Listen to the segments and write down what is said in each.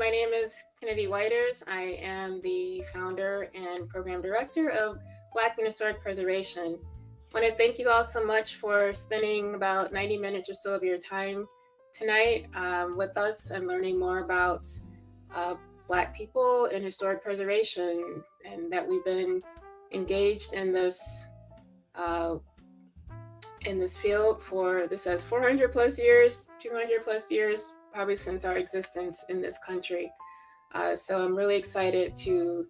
My name is Kennedy Whiters. I am the founder and program director of Black Historic Preservation. I want to thank you all so much for spending about 90 minutes or so of your time tonight with us and learning more about Black people in historic preservation, and that we've been engaged in this field for, this says 400 plus years, 200 plus years, probably since our existence in this country. So I'm really excited to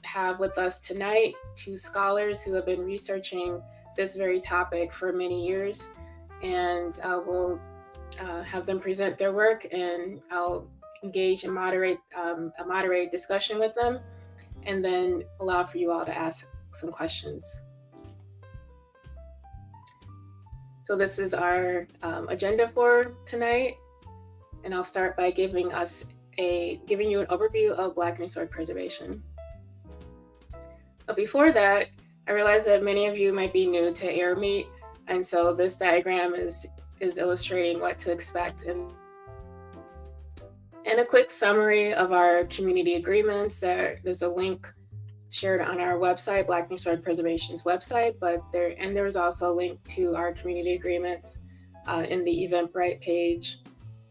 have with us tonight two scholars who have been researching this very topic for many years, and we'll have them present their work, and I'll engage and moderate a moderated discussion with them, and then allow for you all to ask some questions. So this is our agenda for tonight, and I'll start by giving you an overview of Black and historic preservation. But before that, I realize that many of you might be new to AirMeet, and so this diagram is illustrating what to expect. And a quick summary of our community agreements. There's a link shared on our website, Black and Historic Preservation's website, there was also a link to our community agreements in the Eventbrite page.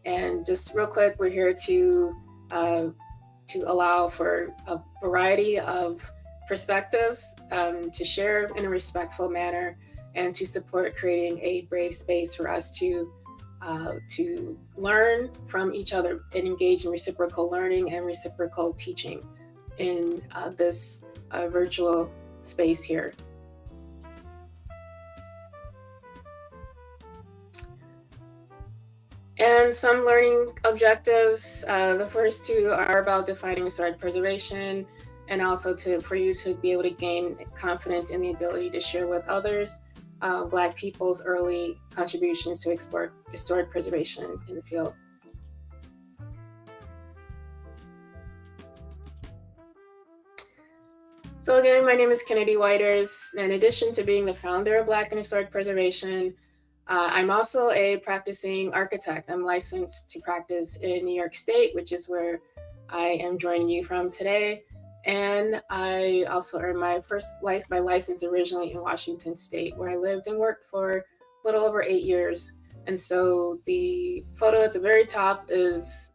And just real quick, we're here to allow for a variety of perspectives to share in a respectful manner, and to support creating a brave space for us to learn from each other and engage in reciprocal learning and reciprocal teaching in this virtual space here. And some learning objectives. The first two are about defining historic preservation, and also for you to be able to gain confidence in the ability to share with others Black people's early contributions to historic preservation in the field. So again, my name is Kennedy Whiters. In addition to being the founder of Black and Historic Preservation, I'm also a practicing architect. I'm licensed to practice in New York State, which is where I am joining you from today. And I also earned my license originally in Washington State, where I lived and worked for a little over 8 years. And so the photo at the very top is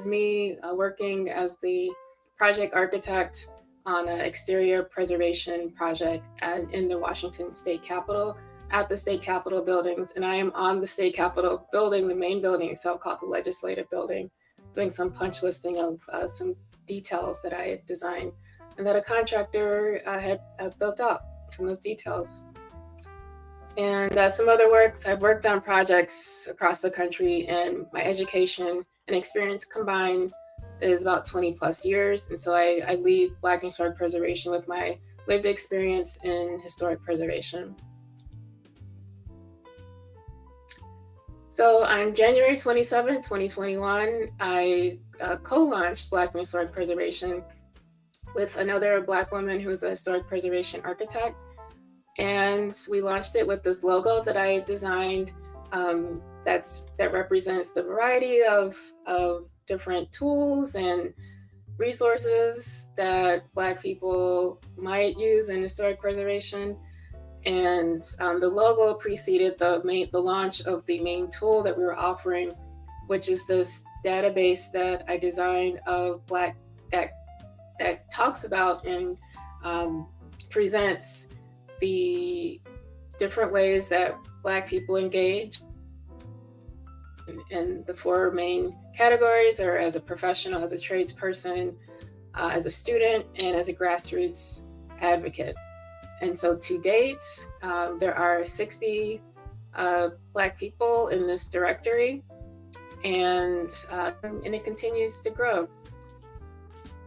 me working as the project architect on an exterior preservation project in the Washington State Capitol, at the State Capitol buildings. And I am on the State Capitol building, the main building itself, called the Legislative Building, doing some punch listing of some details that I had designed and that a contractor had built out from those details. And some other works, I've worked on projects across the country, and my education and experience combined is about 20 plus years. And so I lead Black and Historic Preservation with my lived experience in historic preservation. So on January 27, 2021, I co-launched Black and Historic Preservation with another Black woman who's a historic preservation architect. And we launched it with this logo that I designed that represents the variety of different tools and resources that Black people might use in historic preservation. And the logo preceded the launch of the main tool that we were offering, which is this database that I designed of Black that talks about and presents the different ways that Black people engage in the four main categories, or as a professional, as a tradesperson, as a student, and as a grassroots advocate. And so to date, there are 60 Black people in this directory, and it continues to grow.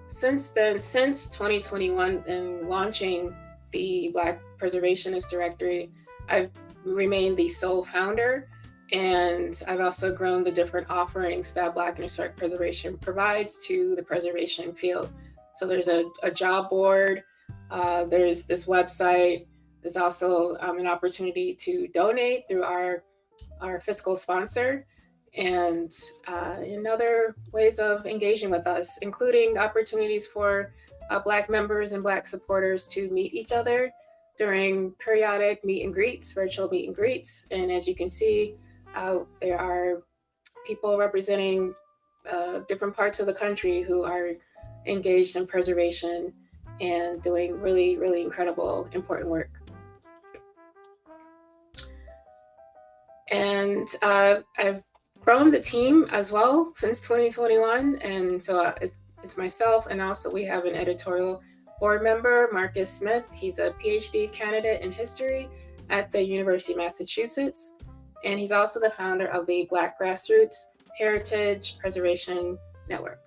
Since 2021 and launching the Black Preservationist directory, I've remained the sole founder, and I've also grown the different offerings that Black and Historic Preservation provides to the preservation field. So there's a job board, there's this website, there's also an opportunity to donate through our fiscal sponsor, and in other ways of engaging with us, including opportunities for Black members and Black supporters to meet each other during periodic meet and greets, virtual meet and greets. And as you can see, there are people representing different parts of the country who are engaged in preservation and doing really, really incredible, important work. And I've grown the team as well since 2021. And so it's myself, and also we have an editorial board member, Marcus Smith. He's a PhD candidate in history at the University of Massachusetts. And he's also the founder of the Black Grassroots Heritage Preservation Network.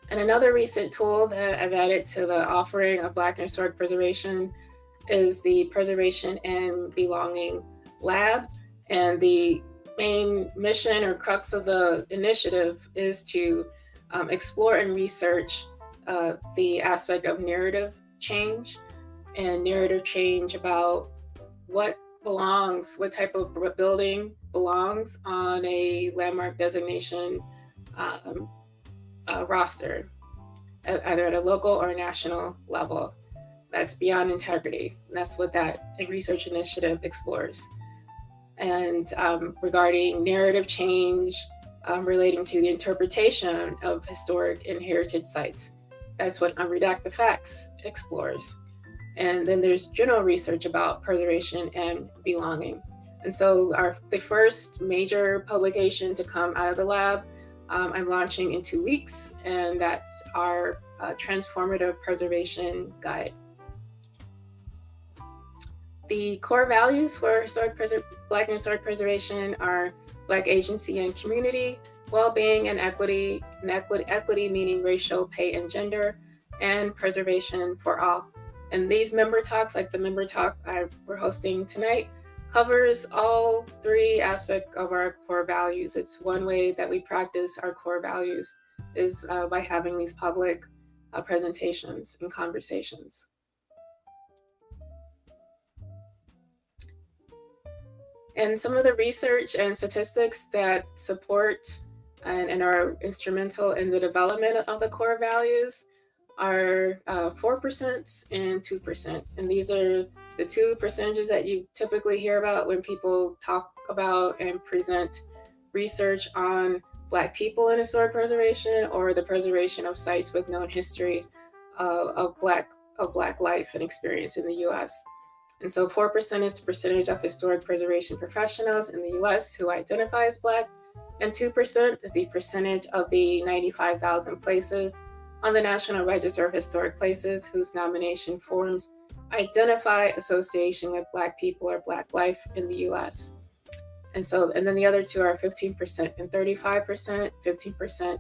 And another recent tool that I've added to the offering of Black and Historic Preservation is the Preservation and Belonging Lab. And the main mission or crux of the initiative is to explore and research the aspect of narrative change about what type of building belongs on a landmark designation roster, either at a local or a national level. That's beyond integrity. And that's what that research initiative explores. And regarding narrative change relating to the interpretation of historic and heritage sites, that's what Unredact the Facts explores. And then there's general research about preservation and belonging. And so the first major publication to come out of the lab, I'm launching in 2 weeks, and that's our Transformative Preservation Guide. The core values for Black and historic preservation are Black agency and community, well-being and equity, equity meaning racial, pay, and gender, and preservation for all. And these member talks, like the member talk we're hosting tonight, covers all 3 aspects of our core values. It's one way that we practice our core values is by having these public presentations and conversations. And some of the research and statistics that support and are instrumental in the development of the core values are 4% and 2%. And these are the 2 percentages that you typically hear about when people talk about and present research on Black people in historic preservation or the preservation of sites with known history of Black life and experience in the US. And so 4% is the percentage of historic preservation professionals in the US who identify as Black, and 2% is the percentage of the 95,000 places on the National Register of Historic Places whose nomination forms identify association with Black people or Black life in the US. And then the other 2 are 15% and 35%. 15%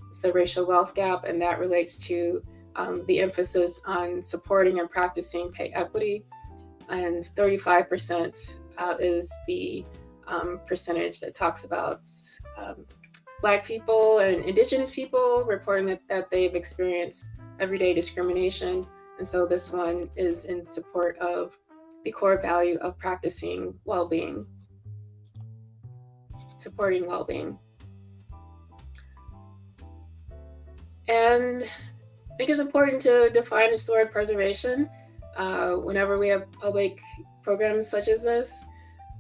is the racial wealth gap, and that relates to the emphasis on supporting and practicing pay equity. And 35% is the percentage that talks about Black people and Indigenous people reporting that they've experienced everyday discrimination. And so this one is in support of the core value of practicing well-being, supporting well-being. And I think it's important to define historic preservation whenever we have public programs such as this.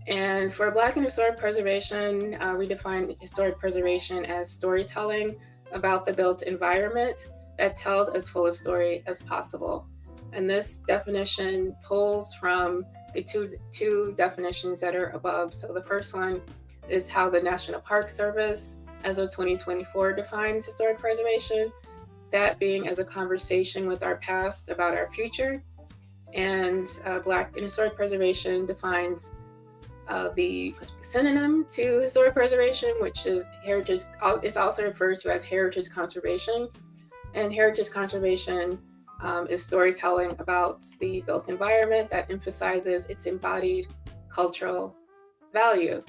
And for Black and historic preservation, we define historic preservation as storytelling about the built environment that tells as full a story as possible. And this definition pulls from the two definitions that are above. So the first one is how the National Park Service, as of 2024, defines historic preservation, that being as a conversation with our past about our future. And Black and historic preservation defines the synonym to historic preservation, which is heritage, is also referred to as heritage conservation. And heritage conservation is storytelling about the built environment that emphasizes its embodied cultural value.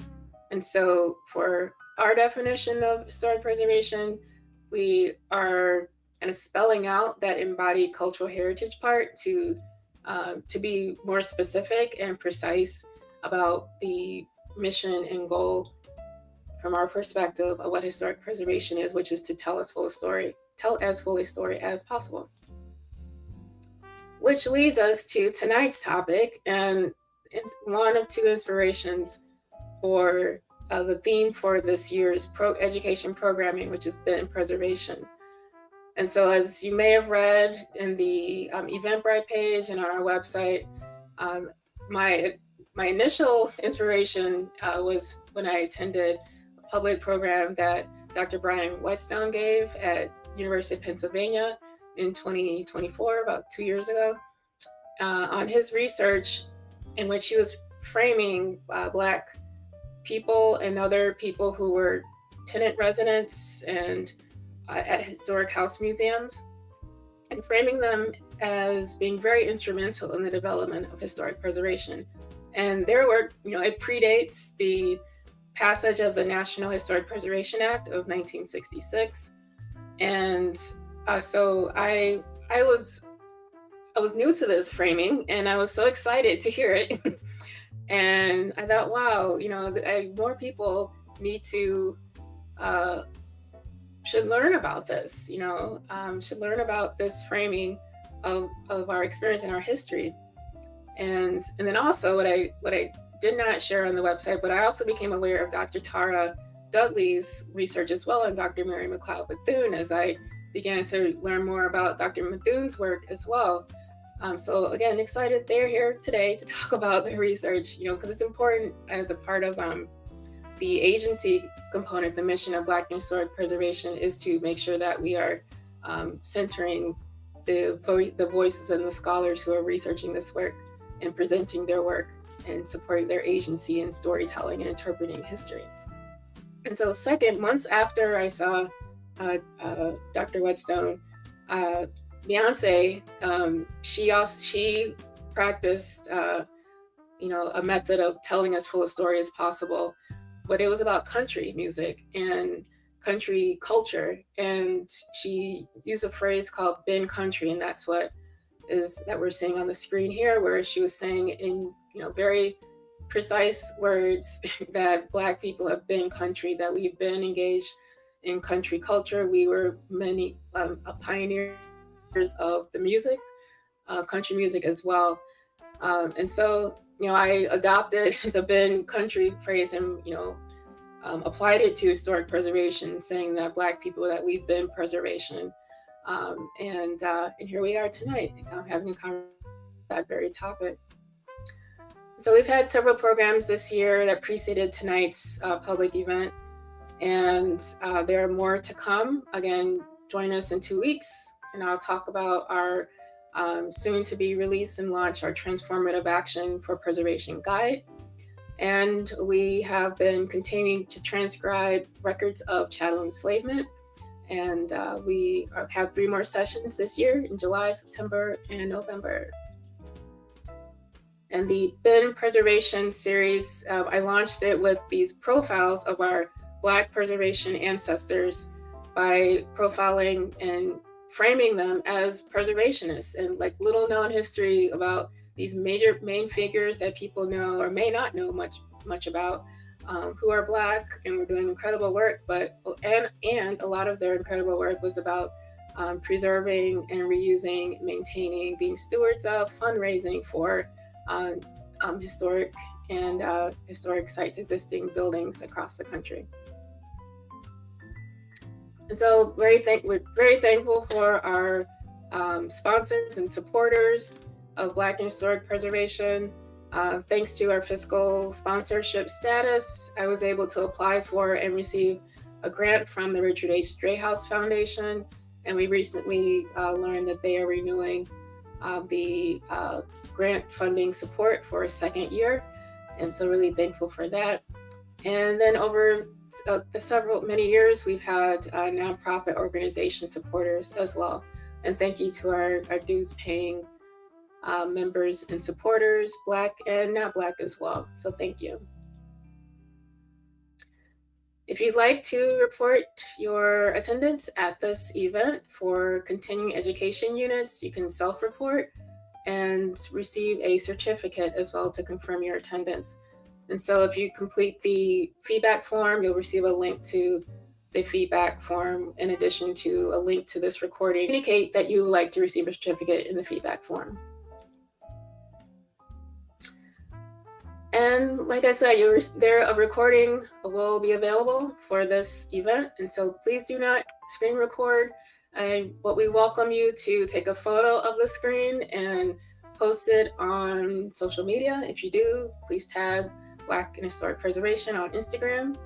And so for our definition of historic preservation, we are kind of spelling out that embodied cultural heritage part to be more specific and precise about the mission and goal from our perspective of what historic preservation is, which is to tell as full a story as possible. Which leads us to tonight's topic, and it's one of two inspirations for the theme for this year's education programming, which has been preservation. And so, as you may have read in the Eventbrite page and on our website, my initial inspiration was when I attended a public program that Dr. Brian Whetstone gave at University of Pennsylvania in 2024, about 2 years ago, on his research in which he was framing Black people and other people who were tenant residents and at historic house museums, and framing them as being very instrumental in the development of historic preservation. And their work, it predates the passage of the National Historic Preservation Act of 1966. And so I was new to this framing, and I was so excited to hear it. And I thought, wow, more people need to should learn about this, should learn about this framing of our experience and our history. And then also what I did not share on the website, but I also became aware of Dr. Tara Dudley's research as well, and Dr. Mary McLeod Bethune, as I began to learn more about Dr. Bethune's work as well. So again, excited they're here today to talk about the research, because it's important as a part of the agency component. The mission of Black historic preservation is to make sure that we are centering the voices and the scholars who are researching this work and presenting their work and supporting their agency in storytelling and interpreting history. And so months after I saw Dr. Whetstone, Beyonce, she practiced, a method of telling as full a story as possible, but it was about country music and country culture. And she used a phrase called "been country," and that's what that we're seeing on the screen here, where she was saying in very precise words that Black people have been country, that we've been engaged in country culture. We were many pioneers of the music, country music as well. And so, I adopted the "been country" phrase and, applied it to historic preservation, saying that Black people, that we've been preservation. And here we are tonight, having a conversation about that very topic. So we've had several programs this year that preceded tonight's public event, and there are more to come. Again, join us in 2 weeks, and I'll talk about our soon to be release and launch our Transformative Action for Preservation Guide. And we have been continuing to transcribe records of chattel enslavement. And we have 3 more sessions this year in July, September, and November. And the Bin Preservation series, I launched it with these profiles of our Black preservation ancestors by profiling and framing them as preservationists, and like little known history about these main figures that people know or may not know much about, who are Black and were doing incredible work, and a lot of their incredible work was about preserving and reusing, maintaining, being stewards of, fundraising for historic sites, existing buildings across the country. And so we're very thankful for our sponsors and supporters of Black and historic preservation. Thanks to our fiscal sponsorship status, I was able to apply for and receive a grant from the Richard H. Dreyhouse Foundation. And we recently learned that they are renewing the grant funding support for a second year. And so really thankful for that. And then over many years, we've had nonprofit organization supporters as well. And thank you to our dues paying members and supporters, Black and not Black as well. So thank you. If you'd like to report your attendance at this event for continuing education units, you can self-report and receive a certificate as well to confirm your attendance. And so if you complete the feedback form, you'll receive a link to the feedback form in addition to a link to this recording. Indicate that you would like to receive a certificate in the feedback form. And like I said, a recording will be available for this event. And so please do not screen record. But we welcome you to take a photo of the screen and post it on social media. If you do, please tag Black and Historic Preservation on Instagram.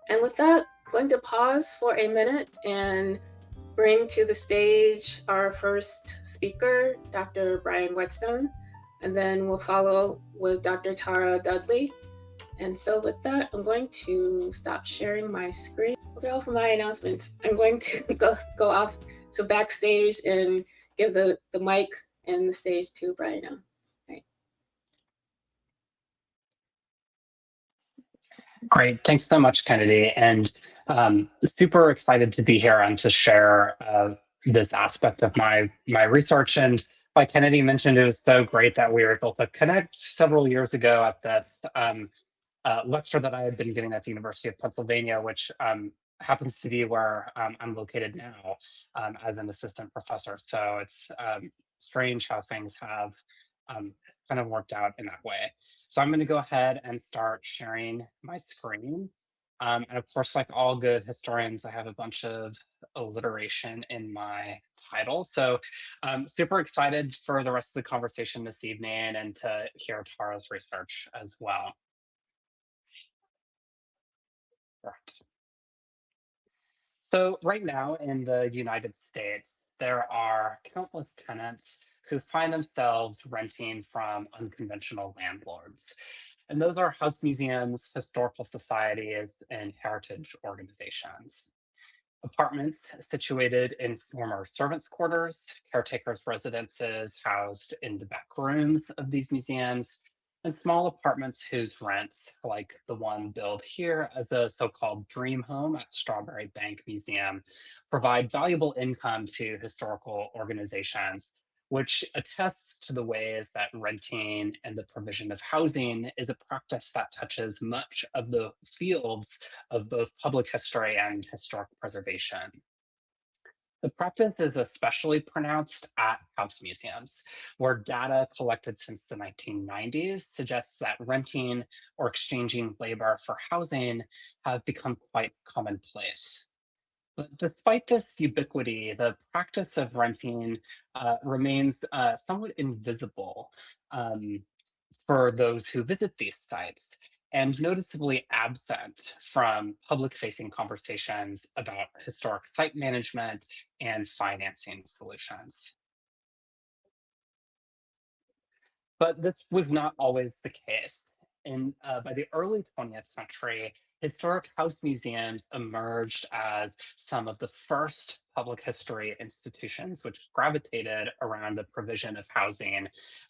And with that, I'm going to pause for a minute and bring to the stage our first speaker, Dr. Brian Whetstone, and then we'll follow with Dr. Tara Dudley. And so with that, I'm going to stop sharing my screen. Those are all for my announcements. I'm going to go off to backstage and give the mic and the stage to Brian now. Great. Thanks so much, Kennedy. And super excited to be here and to share this aspect of my research. And like Kennedy mentioned, it was so great that we were able to connect several years ago at this lecture that I had been giving at the University of Pennsylvania, which happens to be where I'm located now as an assistant professor. So it's strange how things have kind of worked out in that way. So I'm going to go ahead and start sharing my screen. And of course, like all good historians, I have a bunch of alliteration in my title. So I'm super excited for the rest of the conversation this evening and to hear Tara's research as well. Right. So right now in the United States, there are countless tenants who find themselves renting from unconventional landlords. And those are house museums, historical societies, and heritage organizations. Apartments situated in former servants' quarters, caretakers' residences housed in the back rooms of these museums, and small apartments whose rents, like the one billed here as a so-called dream home at Strawberry Bank Museum, provide valuable income to historical organizations, which attests to the ways that renting and the provision of housing is a practice that touches much of the fields of both public history and historic preservation. The practice is especially pronounced at house museums, where data collected since the 1990s suggests that renting or exchanging labor for housing have become quite commonplace. But despite this ubiquity, the practice of renting remains somewhat invisible for those who visit these sites and noticeably absent from public-facing conversations about historic site management and financing solutions. But this was not always the case. By the early 20th century, historic house museums emerged as some of the first public history institutions which gravitated around the provision of housing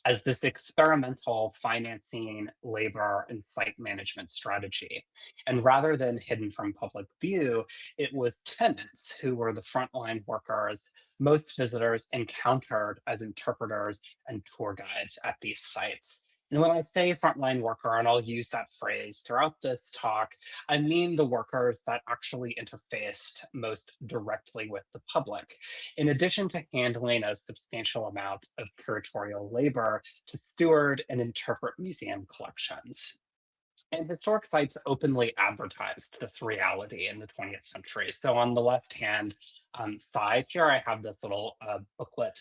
as this experimental financing, labor, and site management strategy. And rather than hidden from public view, it was tenants who were the frontline workers most visitors encountered as interpreters and tour guides at these sites. And when I say frontline worker, and I'll use that phrase throughout this talk, I mean the workers that actually interfaced most directly with the public, in addition to handling a substantial amount of curatorial labor to steward and interpret museum collections. And historic sites openly advertised this reality in the 20th century. So on the left-hand side here, I have this little booklet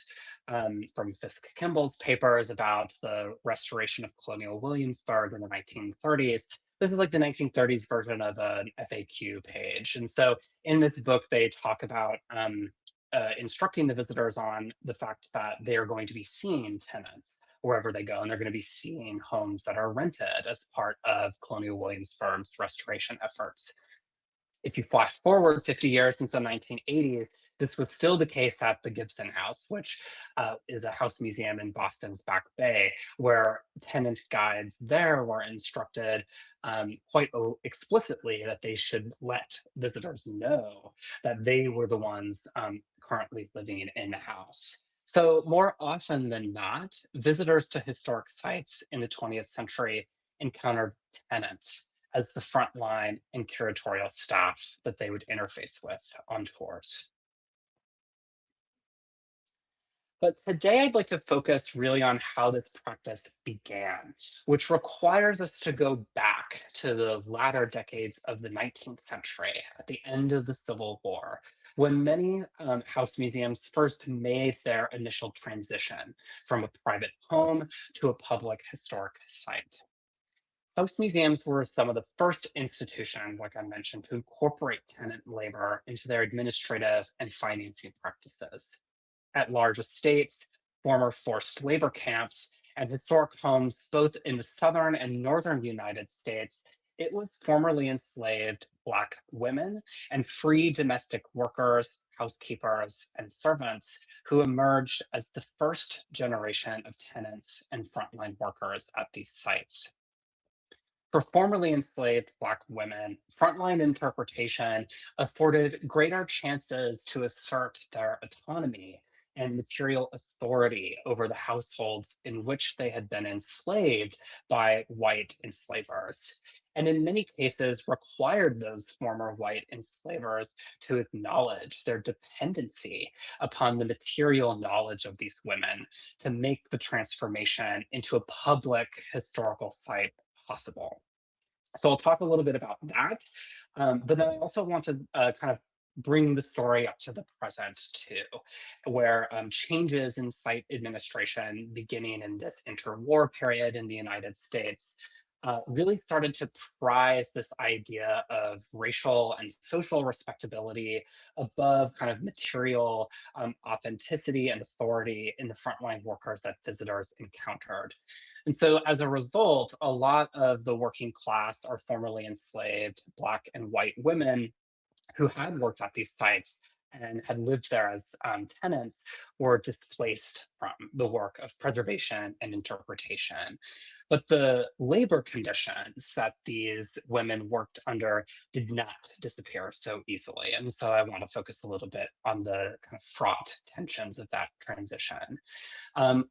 from Fisk Kimball's papers about the restoration of colonial Williamsburg in the 1930s. This is like the 1930s version of an FAQ page. And so in this book, they talk about instructing the visitors on the fact that they are going to be seeing tenants wherever they go, and they're going to be seeing homes that are rented as part of Colonial Williamsburg's restoration efforts. If you flash forward 50 years since the 1980s, this was still the case at the Gibson House, which is a house museum in Boston's Back Bay, where tenant guides there were instructed quite explicitly that they should let visitors know that they were the ones currently living in the house. So, more often than not, visitors to historic sites in the 20th century encountered tenants as the front line and curatorial staff that they would interface with on tours. But today I'd like to focus really on how this practice began, which requires us to go back to the latter decades of the 19th century, at the end of the Civil War, when many house museums first made their initial transition from a private home to a public historic site. House museums were some of the first institutions, like I mentioned, to incorporate tenant labor into their administrative and financing practices. At large estates, former forced labor camps, and historic homes both in the southern and northern United States, it was formerly enslaved Black women and free domestic workers, housekeepers, and servants who emerged as the first generation of tenants and frontline workers at these sites. For formerly enslaved Black women, frontline interpretation afforded greater chances to assert their autonomy and material authority over the households in which they had been enslaved by white enslavers, and in many cases required those former white enslavers to acknowledge their dependency upon the material knowledge of these women to make the transformation into a public historical site possible. So I'll talk a little bit about that, but then I also want to kind of bring the story up to the present too, where changes in site administration beginning in this interwar period in the United States really started to prize this idea of racial and social respectability above kind of material authenticity and authority in the frontline workers that visitors encountered. And so, as a result, a lot of the working class or formerly enslaved Black and white women who had worked at these sites and had lived there as tenants were displaced from the work of preservation and interpretation. But the labor conditions that these women worked under did not disappear so easily. And so I want to focus a little bit on the kind of fraught tensions of that transition.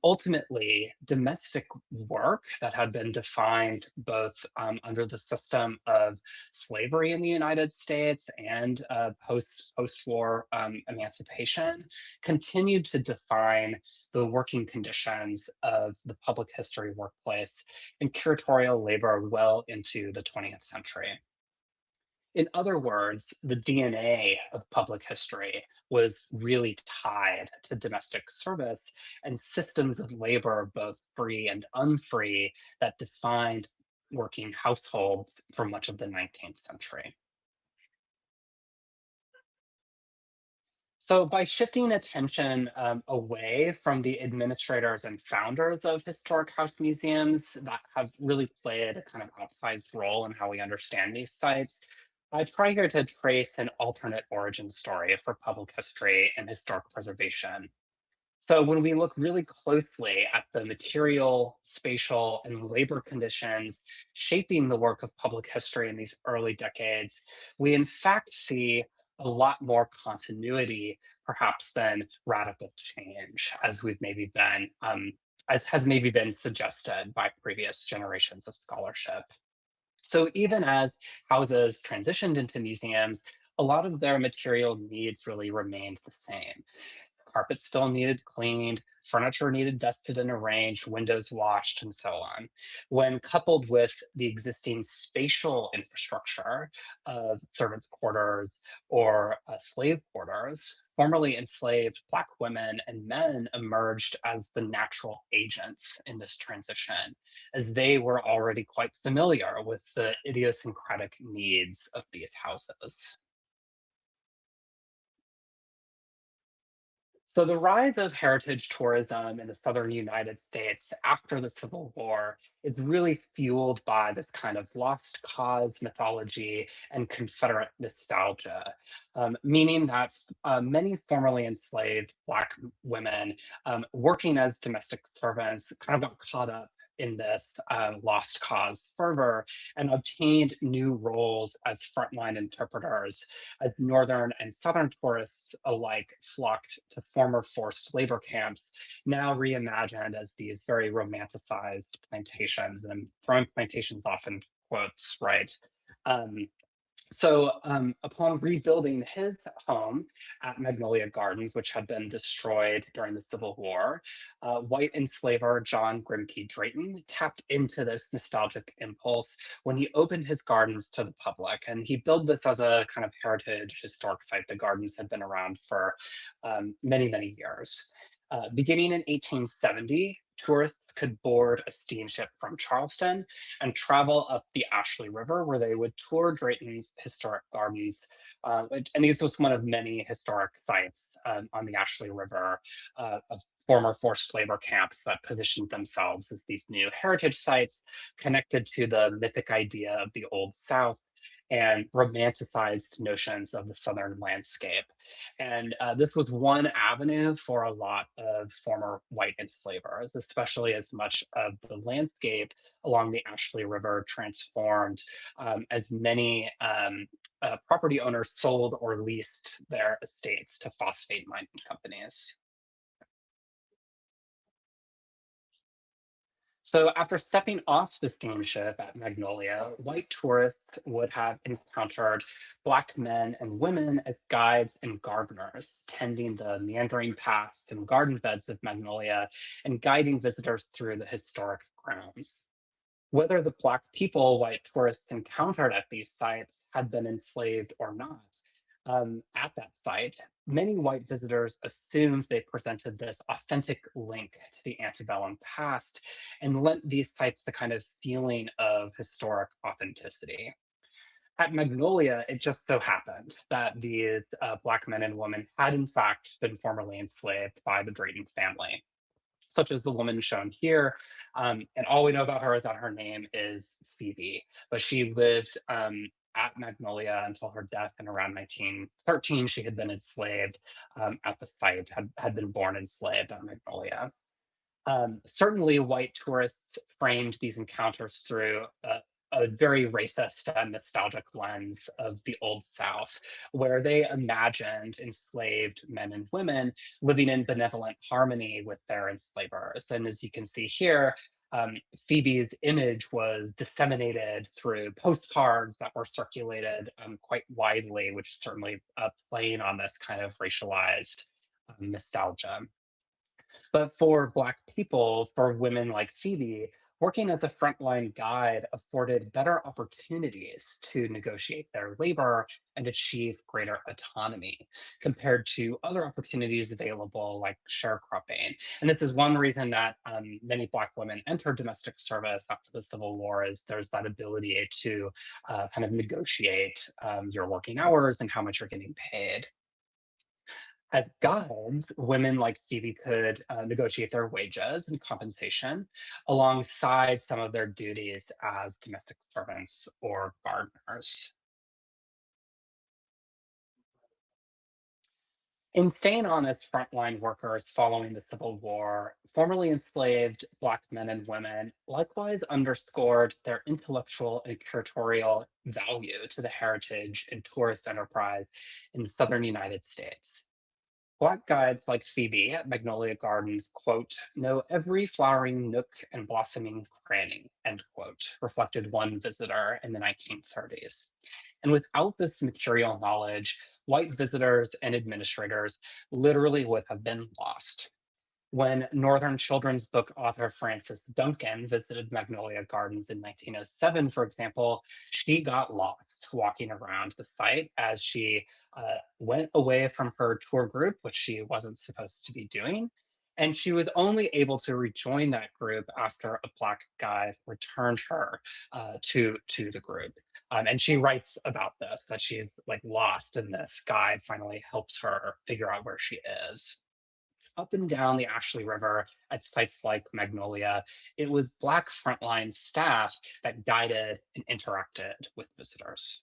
Ultimately, domestic work that had been defined both under the system of slavery in the United States and post-war emancipation continued to define the working conditions of the public history workplace and curatorial labor well into the 20th century. In other words, the DNA of public history was really tied to domestic service and systems of labor, both free and unfree, that defined working households for much of the 19th century. So, by shifting attention away from the administrators and founders of historic house museums that have really played a kind of outsized role in how we understand these sites, I try here to trace an alternate origin story for public history and historic preservation. So when we look really closely at the material, spatial, and labor conditions shaping the work of public history in these early decades, we in fact see a lot more continuity, perhaps, than radical change, as we've maybe been, as has maybe been suggested by previous generations of scholarship. So even as houses transitioned into museums, a lot of their material needs really remained the same. Carpet still needed cleaned, furniture needed dusted and arranged, windows washed, and so on. When coupled with the existing spatial infrastructure of servants' quarters or slave quarters, formerly enslaved Black women and men emerged as the natural agents in this transition, as they were already quite familiar with the idiosyncratic needs of these houses. So the rise of heritage tourism in the southern United States after the Civil War is really fueled by this kind of lost cause mythology and Confederate nostalgia, meaning that many formerly enslaved Black women working as domestic servants kind of got caught up in this lost cause fervor and obtained new roles as frontline interpreters as Northern and Southern tourists alike flocked to former forced labor camps, now reimagined as these very romanticized plantations. And I'm throwing plantations off in quotes, right? Um, upon rebuilding his home at Magnolia Gardens, which had been destroyed during the Civil War, white enslaver John Grimke Drayton tapped into this nostalgic impulse when he opened his gardens to the public. And he built this as a kind of heritage historic site. The gardens had been around for many, many years. Beginning in 1870, tourists could board a steamship from Charleston and travel up the Ashley River, where they would tour Drayton's historic gardens. And this was one of many historic sites on the Ashley River of former forced labor camps that positioned themselves as these new heritage sites connected to the mythic idea of the Old South and romanticized notions of the Southern landscape. And this was one avenue for a lot of former white enslavers, especially as much of the landscape along the Ashley River transformed as many property owners sold or leased their estates to phosphate mining companies. So after stepping off the steamship at Magnolia, white tourists would have encountered Black men and women as guides and gardeners, tending the meandering paths and garden beds of Magnolia and guiding visitors through the historic grounds. Whether the Black people white tourists encountered at these sites had been enslaved or not, at that site, many white visitors assumed they presented this authentic link to the antebellum past and lent these sites the kind of feeling of historic authenticity. At Magnolia, it just so happened that these Black men and women had, in fact, been formerly enslaved by the Drayton family, such as the woman shown here. And all we know about her is that her name is Phoebe, but she lived at Magnolia until her death in around 1913. She had been enslaved at the site, had been born enslaved at Magnolia. Certainly, white tourists framed these encounters through a very racist and nostalgic lens of the Old South, where they imagined enslaved men and women living in benevolent harmony with their enslavers. And as you can see here, Phoebe's image was disseminated through postcards that were circulated quite widely, which is certainly playing on this kind of racialized nostalgia. But for Black people, for women like Phoebe, working as a frontline guide afforded better opportunities to negotiate their labor and achieve greater autonomy compared to other opportunities available like sharecropping. And this is one reason that many Black women entered domestic service after the Civil War is there's that ability to kind of negotiate your working hours and how much you're getting paid. As guides, women like Phoebe could negotiate their wages and compensation alongside some of their duties as domestic servants or gardeners. In staying on as frontline workers following the Civil War, formerly enslaved Black men and women likewise underscored their intellectual and curatorial value to the heritage and tourist enterprise in the southern United States. Black guides like Phoebe at Magnolia Gardens, quote, know every flowering nook and blossoming cranny, end quote, reflected one visitor in the 1930s. And without this material knowledge, white visitors and administrators literally would have been lost. When Northern children's book author Frances Duncan visited Magnolia Gardens in 1907, for example, she got lost walking around the site as she went away from her tour group, which she wasn't supposed to be doing. And she was only able to rejoin that group after a Black guide returned her to the group. And she writes about this, that she's like lost, and this guide finally helps her figure out where she is. Up and down the Ashley River at sites like Magnolia, it was Black frontline staff that guided and interacted with visitors.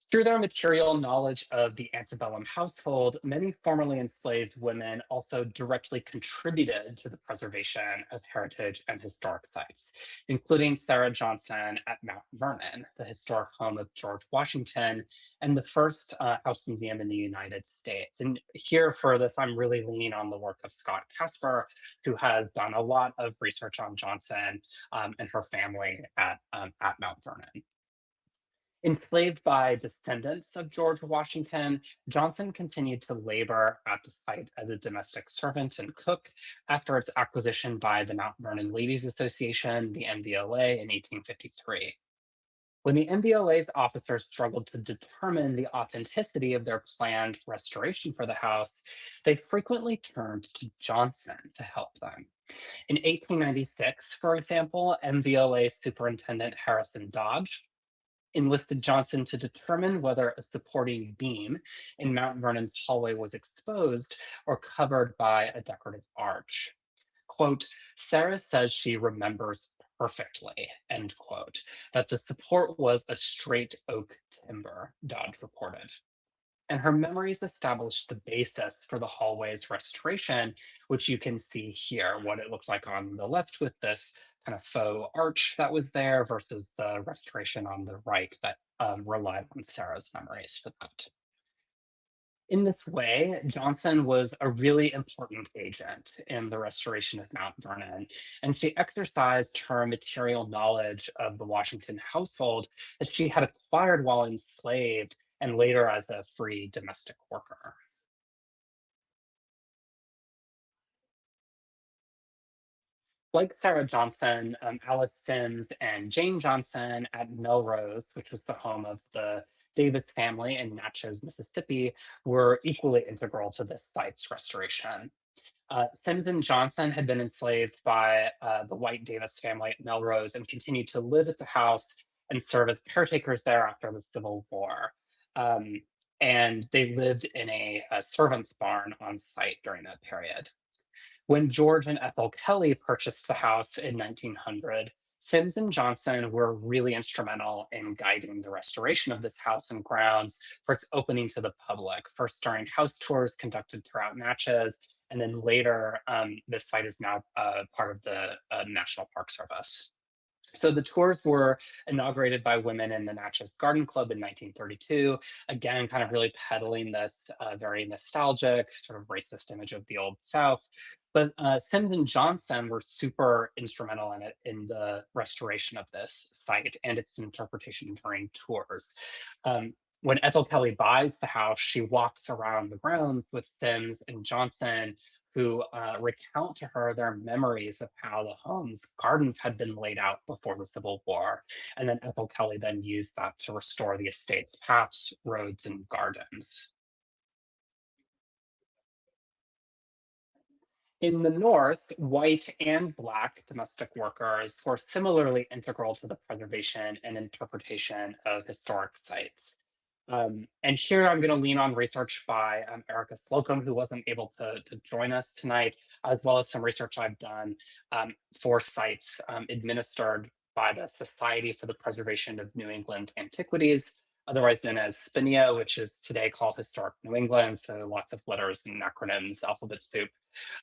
Through their material knowledge of the antebellum household, many formerly enslaved women also directly contributed to the preservation of heritage and historic sites, including Sarah Johnson at Mount Vernon, the historic home of George Washington, and the first house museum in the United States. And here for this, I'm really leaning on the work of Scott Casper, who has done a lot of research on Johnson and her family at Mount Vernon. Enslaved by descendants of George Washington, Johnson continued to labor at the site as a domestic servant and cook after its acquisition by the Mount Vernon Ladies Association, the MVLA, in 1853. When the MVLA's officers struggled to determine the authenticity of their planned restoration for the house, they frequently turned to Johnson to help them. In 1896, for example, MVLA Superintendent Harrison Dodge enlisted Johnson to determine whether a supporting beam in Mount Vernon's hallway was exposed or covered by a decorative arch. Quote, Sarah says she remembers perfectly, end quote, that the support was a straight oak timber, Dodge reported. And her memories established the basis for the hallway's restoration, which you can see here, what it looks like on the left with this kind of faux arch that was there versus the restoration on the right that relied on Sarah's memories for that. In this way, Johnson was a really important agent in the restoration of Mount Vernon, and she exercised her material knowledge of the Washington household that she had acquired while enslaved and later as a free domestic worker. Like Sarah Johnson, Alice Sims and Jane Johnson at Melrose, which was the home of the Davis family in Natchez, Mississippi, were equally integral to this site's restoration. Sims and Johnson had been enslaved by the white Davis family at Melrose and continued to live at the house and serve as caretakers there after the Civil War. Um, and they lived in a servant's barn on site during that period. When George and Ethel Kelly purchased the house in 1900, Sims and Johnson were really instrumental in guiding the restoration of this house and grounds for its opening to the public, first during house tours conducted throughout Natchez, and then later, this site is now part of the National Park Service. So the tours were inaugurated by women in the Natchez Garden Club in 1932, again, kind of really peddling this very nostalgic, sort of racist image of the Old South. But Sims and Johnson were super instrumental in it in the restoration of this site and its interpretation during tours. When Ethel Kelly buys the house, she walks around the grounds with Sims and Johnson, who recount to her their memories of how the home's gardens had been laid out before the Civil War. And then Ethel Kelly then used that to restore the estate's paths, roads, and gardens. In the North, white and Black domestic workers were similarly integral to the preservation and interpretation of historic sites. And here I'm going to lean on research by Erica Slocum, who wasn't able to join us tonight, as well as some research I've done for sites administered by the Society for the Preservation of New England Antiquities, otherwise known as SPINEA, which is today called Historic New England, so lots of letters and acronyms, alphabet soup.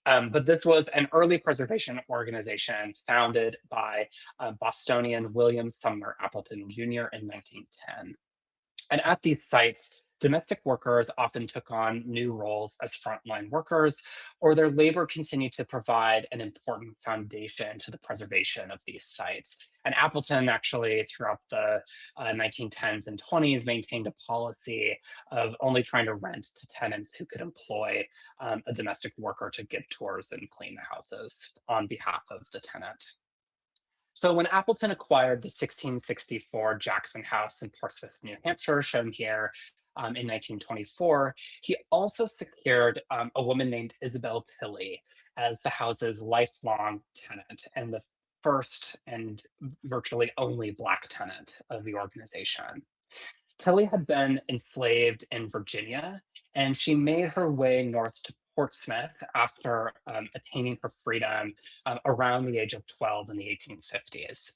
But this was an early preservation organization founded by Bostonian William Sumner Appleton Jr. in 1910. And at these sites, domestic workers often took on new roles as frontline workers, or their labor continued to provide an important foundation to the preservation of these sites. And Appleton actually, throughout the 1910s and 20s, maintained a policy of only trying to rent to tenants who could employ a domestic worker to give tours and clean the houses on behalf of the tenant. So when Appleton acquired the 1664 Jackson House in Portsmouth, New Hampshire, shown here in 1924, he also secured a woman named Isabel Tilley as the house's lifelong tenant and the first and virtually only Black tenant of the organization. Tilly had been enslaved in Virginia, and she made her way north to Portsmouth after attaining her freedom around the age of 12 in the 1850s.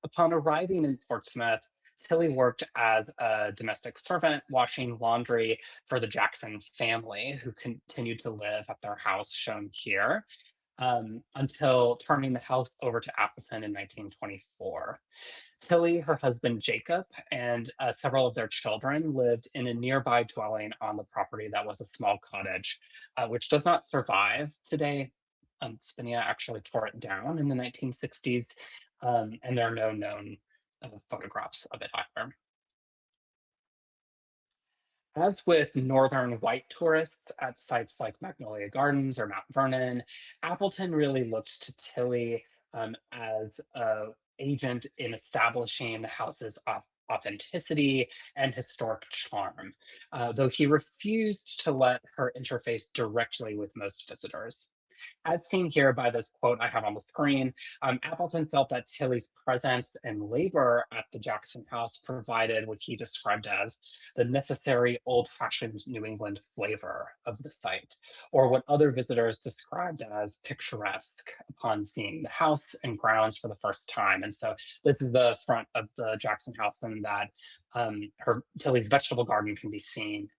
Upon arriving in Portsmouth, Tilly worked as a domestic servant, washing laundry for the Jackson family, who continued to live at their house shown here, until turning the house over to Appleton in 1924. Tilly, her husband Jacob, and several of their children lived in a nearby dwelling on the property that was a small cottage, which does not survive today. Spinia actually tore it down in the 1960s, and there are no known photographs of it either. As with northern white tourists at sites like Magnolia Gardens or Mount Vernon, Appleton really looked to Tilly as a agent in establishing the house's authenticity and historic charm, though he refused to let her interface directly with most visitors. As seen here by this quote I have on the screen, Appleton felt that Tilley's presence and labor at the Jackson House provided what he described as the necessary old fashioned New England flavor of the site, or what other visitors described as picturesque upon seeing the house and grounds for the first time. And so this is the front of the Jackson House, and that her Tilley's vegetable garden can be seen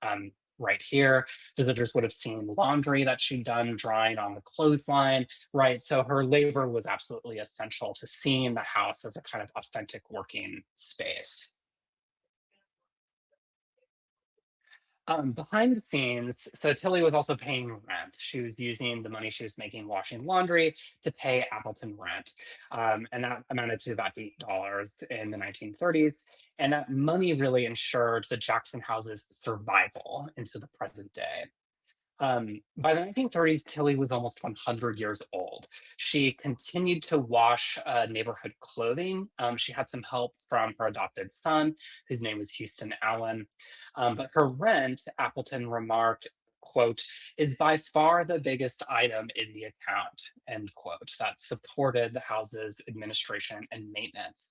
right here. Visitors would have seen laundry that she'd done drying on the clothesline, right? So her labor was absolutely essential to seeing the house as a kind of authentic working space. Behind the scenes, so Tilly was also paying rent. She was using the money she was making washing laundry to pay Appleton rent. And that amounted to about $8 in the 1930s. And that money really ensured the Jackson House's survival into the present day. By the 1930s, Tilly was almost 100 years old. She continued to wash neighborhood clothing. She had some help from her adopted son, whose name was Houston Allen. But her rent, Appleton remarked, quote, is by far the biggest item in the account, end quote, that supported the house's administration and maintenance.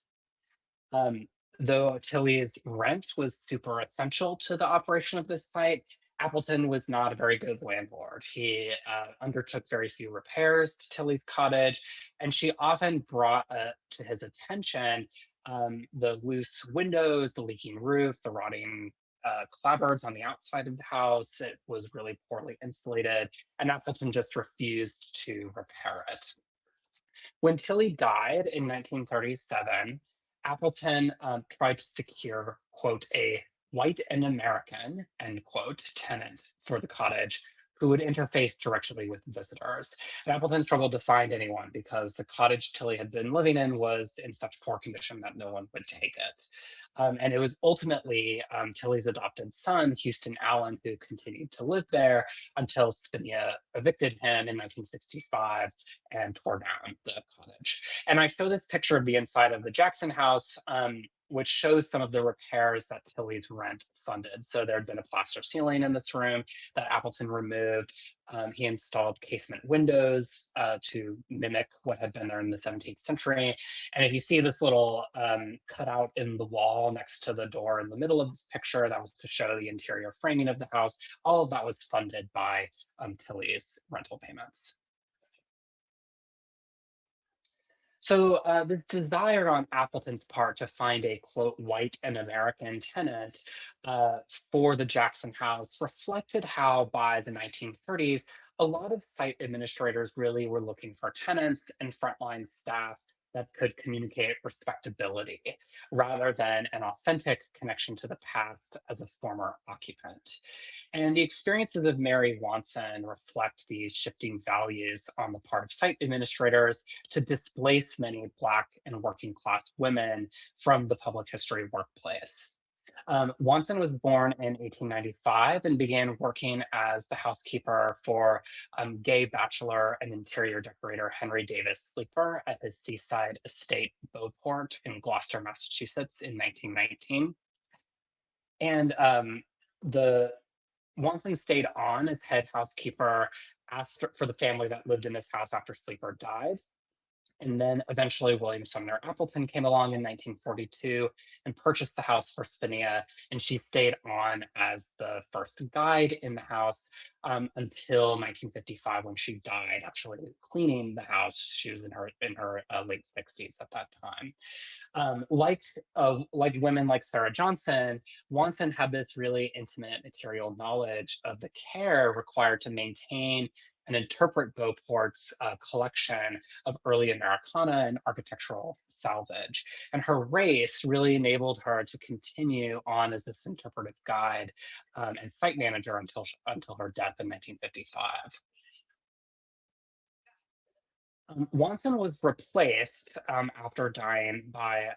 Um, though Tilly's rent was super essential to the operation of this site, Appleton was not a very good landlord. He undertook very few repairs to Tilly's cottage, and she often brought to his attention the loose windows, the leaking roof, the rotting clapboards on the outside of the house. It was really poorly insulated, and Appleton just refused to repair it. When Tilly died in 1937, Appleton tried to secure, quote, a white and American, end quote, tenant for the cottage who would interface directly with visitors. And Appleton struggled to find anyone because the cottage Tilly had been living in was in such poor condition that no one would take it. And it was ultimately Tilly's adopted son, Houston Allen, who continued to live there until Spinia evicted him in 1965 and tore down the cottage. And I show this picture of the inside of the Jackson House, which shows some of the repairs that Tilly's rent funded. So there had been a plaster ceiling in this room that Appleton removed. He installed casement windows to mimic what had been there in the 17th century. And if you see this little cutout in the wall next to the door in the middle of this picture, that was to show the interior framing of the house. All of that was funded by Tilly's rental payments. So this desire on Appleton's part to find a quote white and American tenant uh, for the Jackson House reflected how by the 1930s, a lot of site administrators really were looking for tenants and frontline staff that could communicate respectability rather than an authentic connection to the past as a former occupant. And the experiences of Mary Watson reflect these shifting values on the part of site administrators to displace many Black and working class women from the public history workplace. Watson was born in 1895 and began working as the housekeeper for gay bachelor and interior decorator Henry Davis Sleeper at his seaside estate Beauport in Gloucester, Massachusetts in 1919. And the Watson stayed on as head housekeeper for the family that lived in this house after Sleeper died. And then eventually William Sumner Appleton came along in 1942 and purchased the house for Spinia, and she stayed on as the first guide in the house until 1955 when she died, actually cleaning the house. She was in her late 60s at that time. Like women like Sarah Johnson, Wanson had this really intimate material knowledge of the care required to maintain and interpret Beauport's collection of early Americana and architectural salvage. And her race really enabled her to continue on as this interpretive guide and site manager until her death in 1955. Wanson was replaced after dying by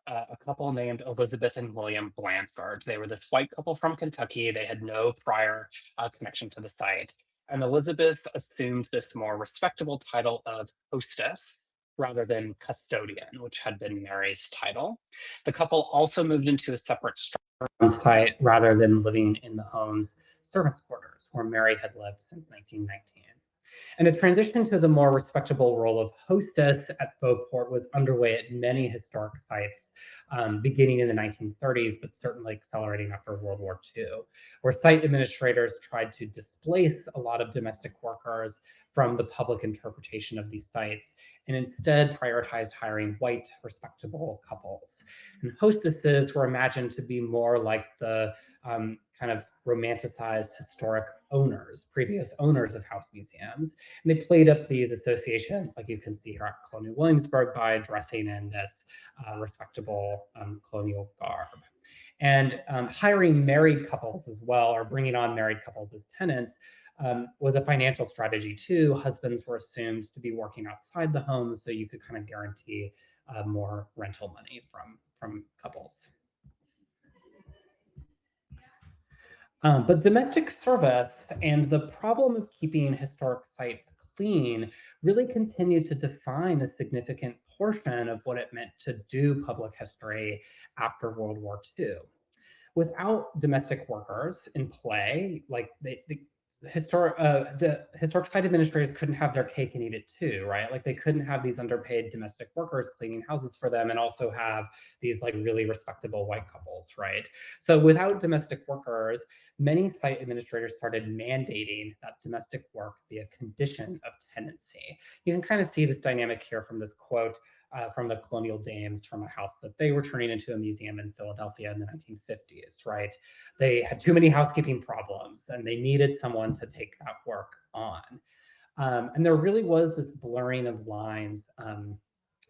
a couple named Elizabeth and William Blanford. They were this white couple from Kentucky. They had no prior connection to the site. And Elizabeth assumed this more respectable title of hostess rather than custodian, which had been Mary's title. The couple also moved into a separate structure on site rather than living in the home's servants' quarters, where Mary had lived since 1919. And a transition to the more respectable role of hostess at Beauport was underway at many historic sites, beginning in the 1930s, but certainly accelerating after World War II, where site administrators tried to displace a lot of domestic workers from the public interpretation of these sites and instead prioritized hiring white, respectable couples. And hostesses were imagined to be more like the kind of romanticized historic owners, previous owners of house museums. And they played up these associations, like you can see here at Colonial Williamsburg, by dressing in this respectable colonial garb. And hiring married couples as well, or bringing on married couples as tenants, was a financial strategy too. Husbands were assumed to be working outside the home, so you could kind of guarantee more rental money from couples. But domestic service and the problem of keeping historic sites clean really continued to define a significant portion of what it meant to do public history after World War II. Without domestic workers in play, like the historic site administrators couldn't have their cake and eat it too, right? Like they couldn't have these underpaid domestic workers cleaning houses for them and also have these like really respectable white couples, right? So without domestic workers, many site administrators started mandating that domestic work be a condition of tenancy. You can kind of see this dynamic here from this quote from the colonial dames from a house that they were turning into a museum in Philadelphia in the 1950s, right? They had too many housekeeping problems and they needed someone to take that work on. And there really was this blurring of lines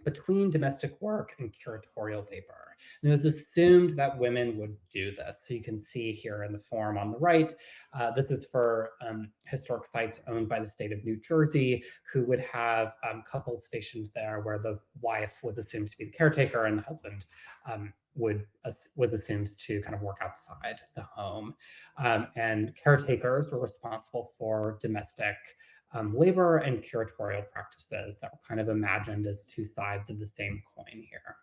between domestic work and curatorial labor. And it was assumed that women would do this. So you can see here in the form on the right, this is for historic sites owned by the state of New Jersey, who would have couples stationed there where the wife was assumed to be the caretaker and the husband was assumed to kind of work outside the home. And caretakers were responsible for domestic labor and curatorial practices that were kind of imagined as two sides of the same coin here.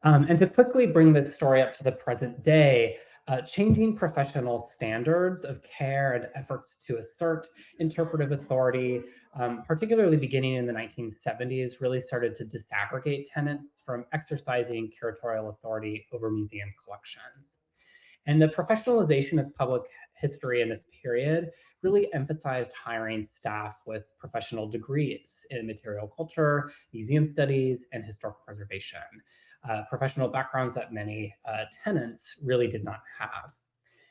And to quickly bring this story up to the present day, changing professional standards of care and efforts to assert interpretive authority, particularly beginning in the 1970s, really started to disaggregate tenants from exercising curatorial authority over museum collections. And the professionalization of public history in this period really emphasized hiring staff with professional degrees in material culture, museum studies, and historic preservation, professional backgrounds that many tenants really did not have.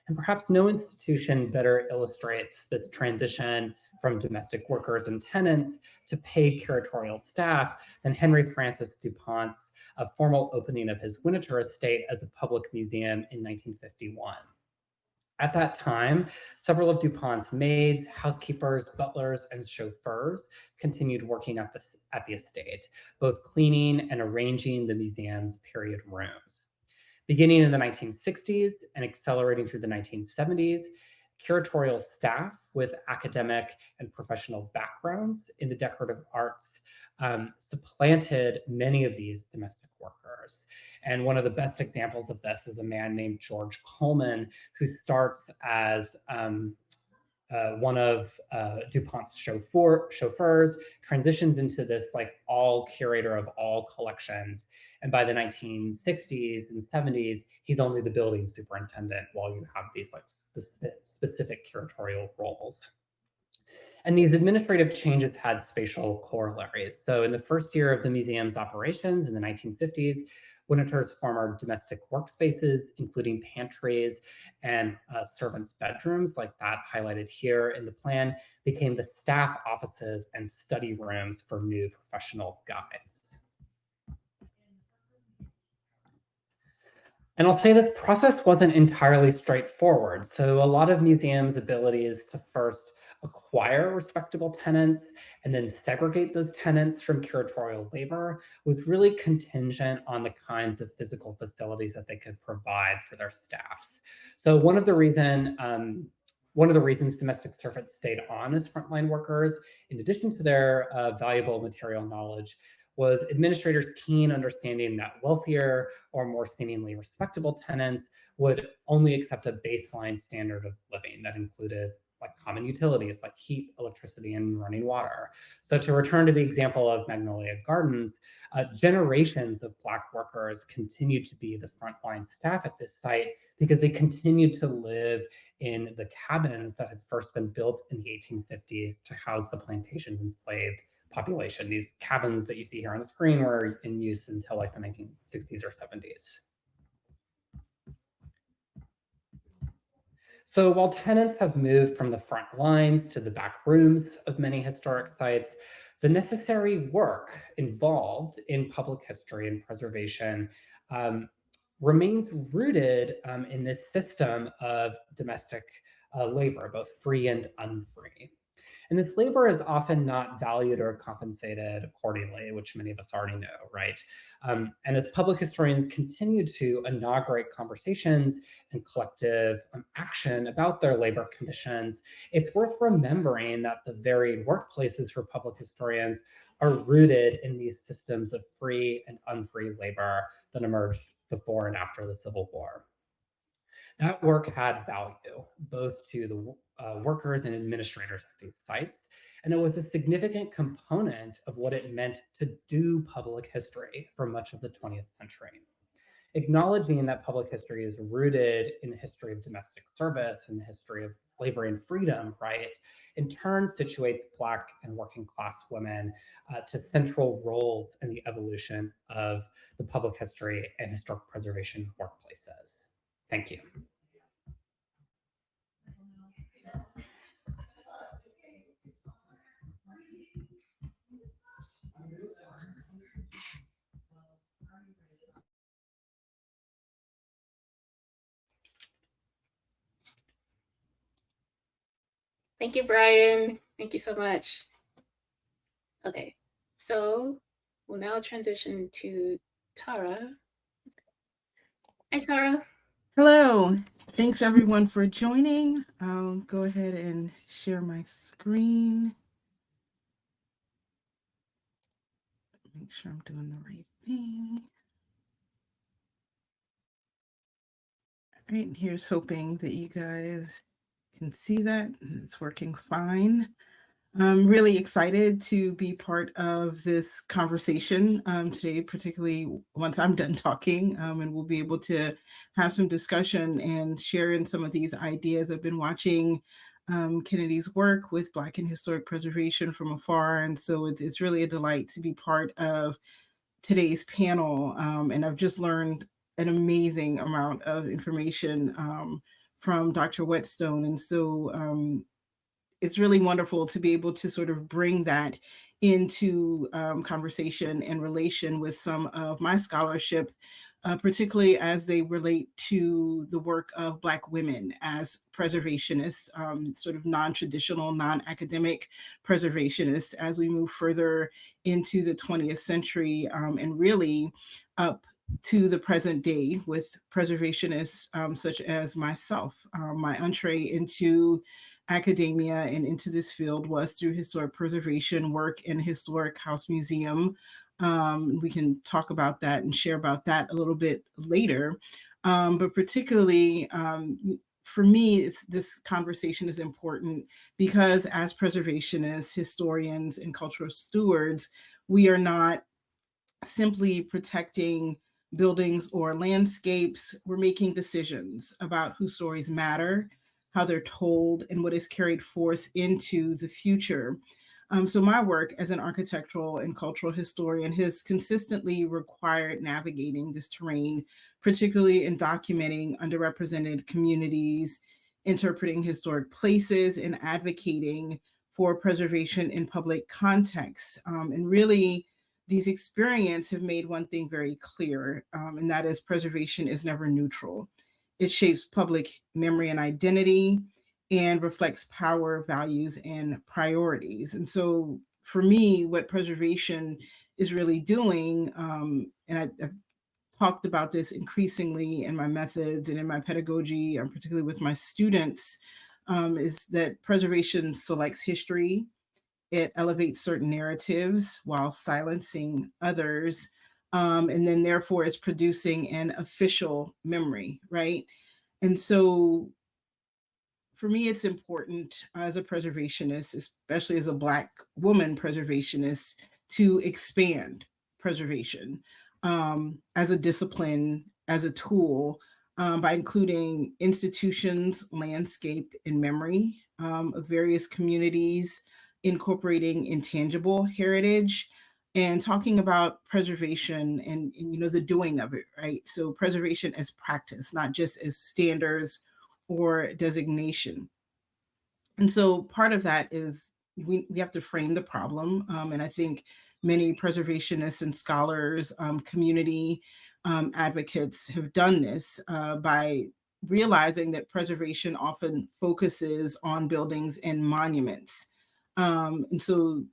And perhaps no institution better illustrates this transition from domestic workers and tenants to paid curatorial staff than Henry Francis DuPont's formal opening of his Winter estate as a public museum in 1951. At that time, several of DuPont's maids, housekeepers, butlers, and chauffeurs continued working at the estate, both cleaning and arranging the museum's period rooms. Beginning in the 1960s and accelerating through the 1970s, curatorial staff with academic and professional backgrounds in the decorative arts supplanted many of these domestic workers. And one of the best examples of this is a man named George Coleman, who starts as one of DuPont's chauffeurs, transitions into this like all curator of all collections. And by the 1960s and 70s, he's only the building superintendent while you have these like specific curatorial roles. And these administrative changes had spatial corollaries. So in the first year of the museum's operations in the 1950s, Winter's former domestic workspaces, including pantries and servants' bedrooms, like that highlighted here in the plan, became the staff offices and study rooms for new professional guides. And I'll say this process wasn't entirely straightforward. So a lot of museums' abilities to first acquire respectable tenants and then segregate those tenants from curatorial labor was really contingent on the kinds of physical facilities that they could provide for their staffs. So one of the reasons domestic servants stayed on as frontline workers, in addition to their valuable material knowledge, was administrators' keen understanding that wealthier or more seemingly respectable tenants would only accept a baseline standard of living that included like common utilities like heat, electricity, and running water. So to return to the example of Magnolia Gardens, generations of Black workers continued to be the frontline staff at this site because they continued to live in the cabins that had first been built in the 1850s to house the plantation's enslaved population. These cabins that you see here on the screen were in use until like the 1960s or 70s. So while tenants have moved from the front lines to the back rooms of many historic sites, the necessary work involved in public history and preservation remains rooted in this system of domestic labor, both free and unfree. And this labor is often not valued or compensated accordingly, which many of us already know, right? And as public historians continue to inaugurate conversations and collective action about their labor conditions, it's worth remembering that the varied workplaces for public historians are rooted in these systems of free and unfree labor that emerged before and after the Civil War. That work had value, both to the workers and administrators at these sites, and it was a significant component of what it meant to do public history for much of the 20th century. Acknowledging that public history is rooted in the history of domestic service and the history of slavery and freedom, right, in turn situates Black and working class women to central roles in the evolution of the public history and historic preservation workplaces. Thank you. Thank you, Brian. Thank you so much. Okay, so we'll now transition to Tara. Hi, Tara. Hello. Thanks everyone for joining. I'll go ahead and share my screen. Make sure I'm doing the right thing. All right, here's hoping that you guys can see that. It's working fine. I'm really excited to be part of this conversation today, particularly once I'm done talking, and we'll be able to have some discussion and share in some of these ideas. I've been watching Kennedy's work with Black and Historic Preservation from afar, and so it's really a delight to be part of today's panel. And I've just learned an amazing amount of information from Dr. Whetstone, and so it's really wonderful to be able to sort of bring that into conversation and relation with some of my scholarship, particularly as they relate to the work of Black women as preservationists, sort of non-traditional, non-academic preservationists as we move further into the 20th century and really up to the present day with preservationists such as myself. My entree into academia and into this field was through historic preservation work in Historic House Museum. We can talk about that and share about that a little bit later. But particularly for me, this conversation is important because as preservationists, historians, and cultural stewards, we are not simply protecting buildings or landscapes. We're making decisions about whose stories matter, how they're told, and what is carried forth into the future. So my work as an architectural and cultural historian has consistently required navigating this terrain, particularly in documenting underrepresented communities, interpreting historic places, and advocating for preservation in public contexts. And really, these experiences have made one thing very clear, and that is preservation is never neutral. It shapes public memory and identity and reflects power, values, and priorities. And so for me, what preservation is really doing, I've talked about this increasingly in my methods and in my pedagogy, particularly with my students, is that preservation selects history. It elevates certain narratives while silencing others. And then therefore it's producing an official memory, right? And so for me, it's important as a preservationist, especially as a Black woman preservationist, to expand preservation as a discipline, as a tool, by including institutions, landscape, and memory of various communities, incorporating intangible heritage, and talking about preservation and the doing of it, right? So preservation as practice, not just as standards or designation. And so part of that is we have to frame the problem. And I think many preservationists and scholars, community advocates have done this by realizing that preservation often focuses on buildings and monuments. And so,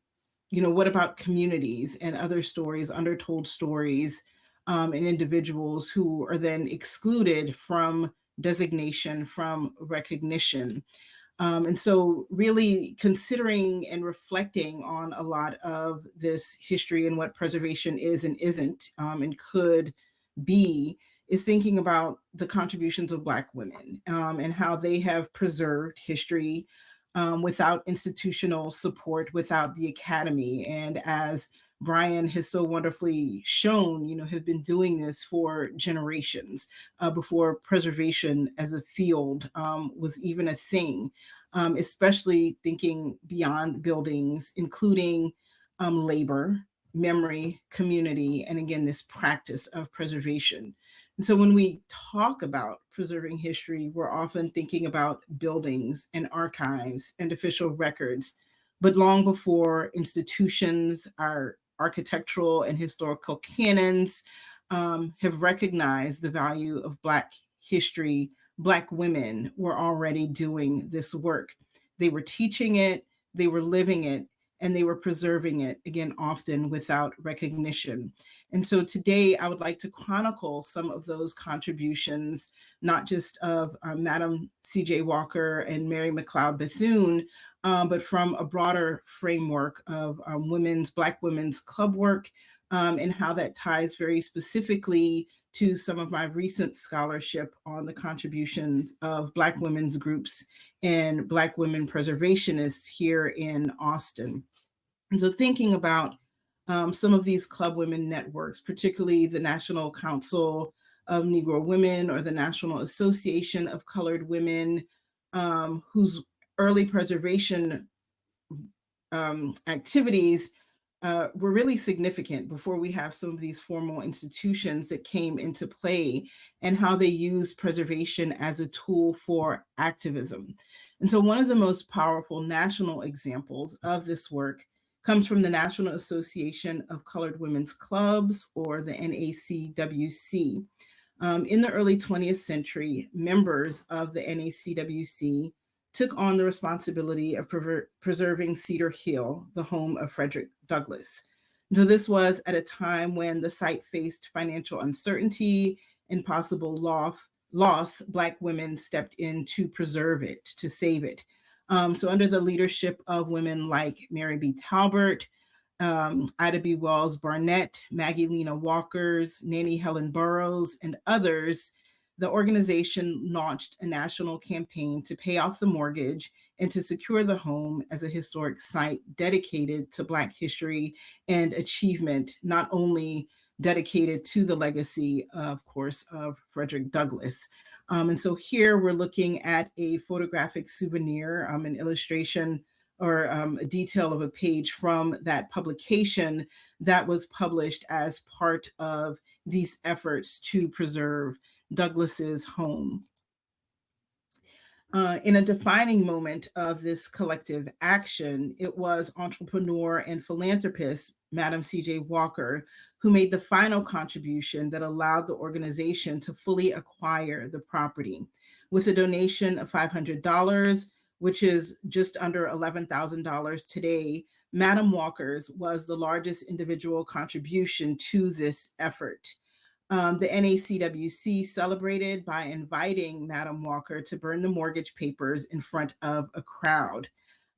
what about communities and other stories, undertold stories, and individuals who are then excluded from designation, from recognition? And so, really considering and reflecting on a lot of this history and what preservation is and isn't, and could be, is thinking about the contributions of Black women and how they have preserved history without institutional support, without the academy. And as Brian has so wonderfully shown, have been doing this for generations before preservation as a field was even a thing, especially thinking beyond buildings, including labor, memory, community, and again, this practice of preservation. And so when we talk about preserving history, we're often thinking about buildings and archives and official records. But long before institutions, our architectural and historical canons have recognized the value of Black history, Black women were already doing this work. They were teaching it, they were living it, and they were preserving it, again, often without recognition. And so today I would like to chronicle some of those contributions, not just of Madam C.J. Walker and Mary McLeod Bethune, but from a broader framework of Black women's club work, and how that ties very specifically to some of my recent scholarship on the contributions of Black women's groups and Black women preservationists here in Austin. And so thinking about some of these club women networks, particularly the National Council of Negro Women or the National Association of Colored Women, whose early preservation activities were really significant before we have some of these formal institutions that came into play, and how they use preservation as a tool for activism. And so one of the most powerful national examples of this work comes from the National Association of Colored Women's Clubs, or the NACWC. In the early 20th century, members of the NACWC took on the responsibility of preserving Cedar Hill, the home of Frederick Douglass. So this was at a time when the site faced financial uncertainty and possible loss. Black women stepped in to preserve it, to save it. So under the leadership of women like Mary B. Talbert, Ida B. Wells Barnett, Maggie Lena Walkers, Nanny Helen Burroughs, and others, the organization launched a national campaign to pay off the mortgage and to secure the home as a historic site dedicated to Black history and achievement, not only dedicated to the legacy, of course, of Frederick Douglass. And so here we're looking at a photographic souvenir, an illustration or a detail of a page from that publication that was published as part of these efforts to preserve Douglass's home. In a defining moment of this collective action, it was entrepreneur and philanthropist, Madam C.J. Walker, who made the final contribution that allowed the organization to fully acquire the property. With a donation of $500, which is just under $11,000 today, Madam Walker's was the largest individual contribution to this effort. The NACWC celebrated by inviting Madam Walker to burn the mortgage papers in front of a crowd.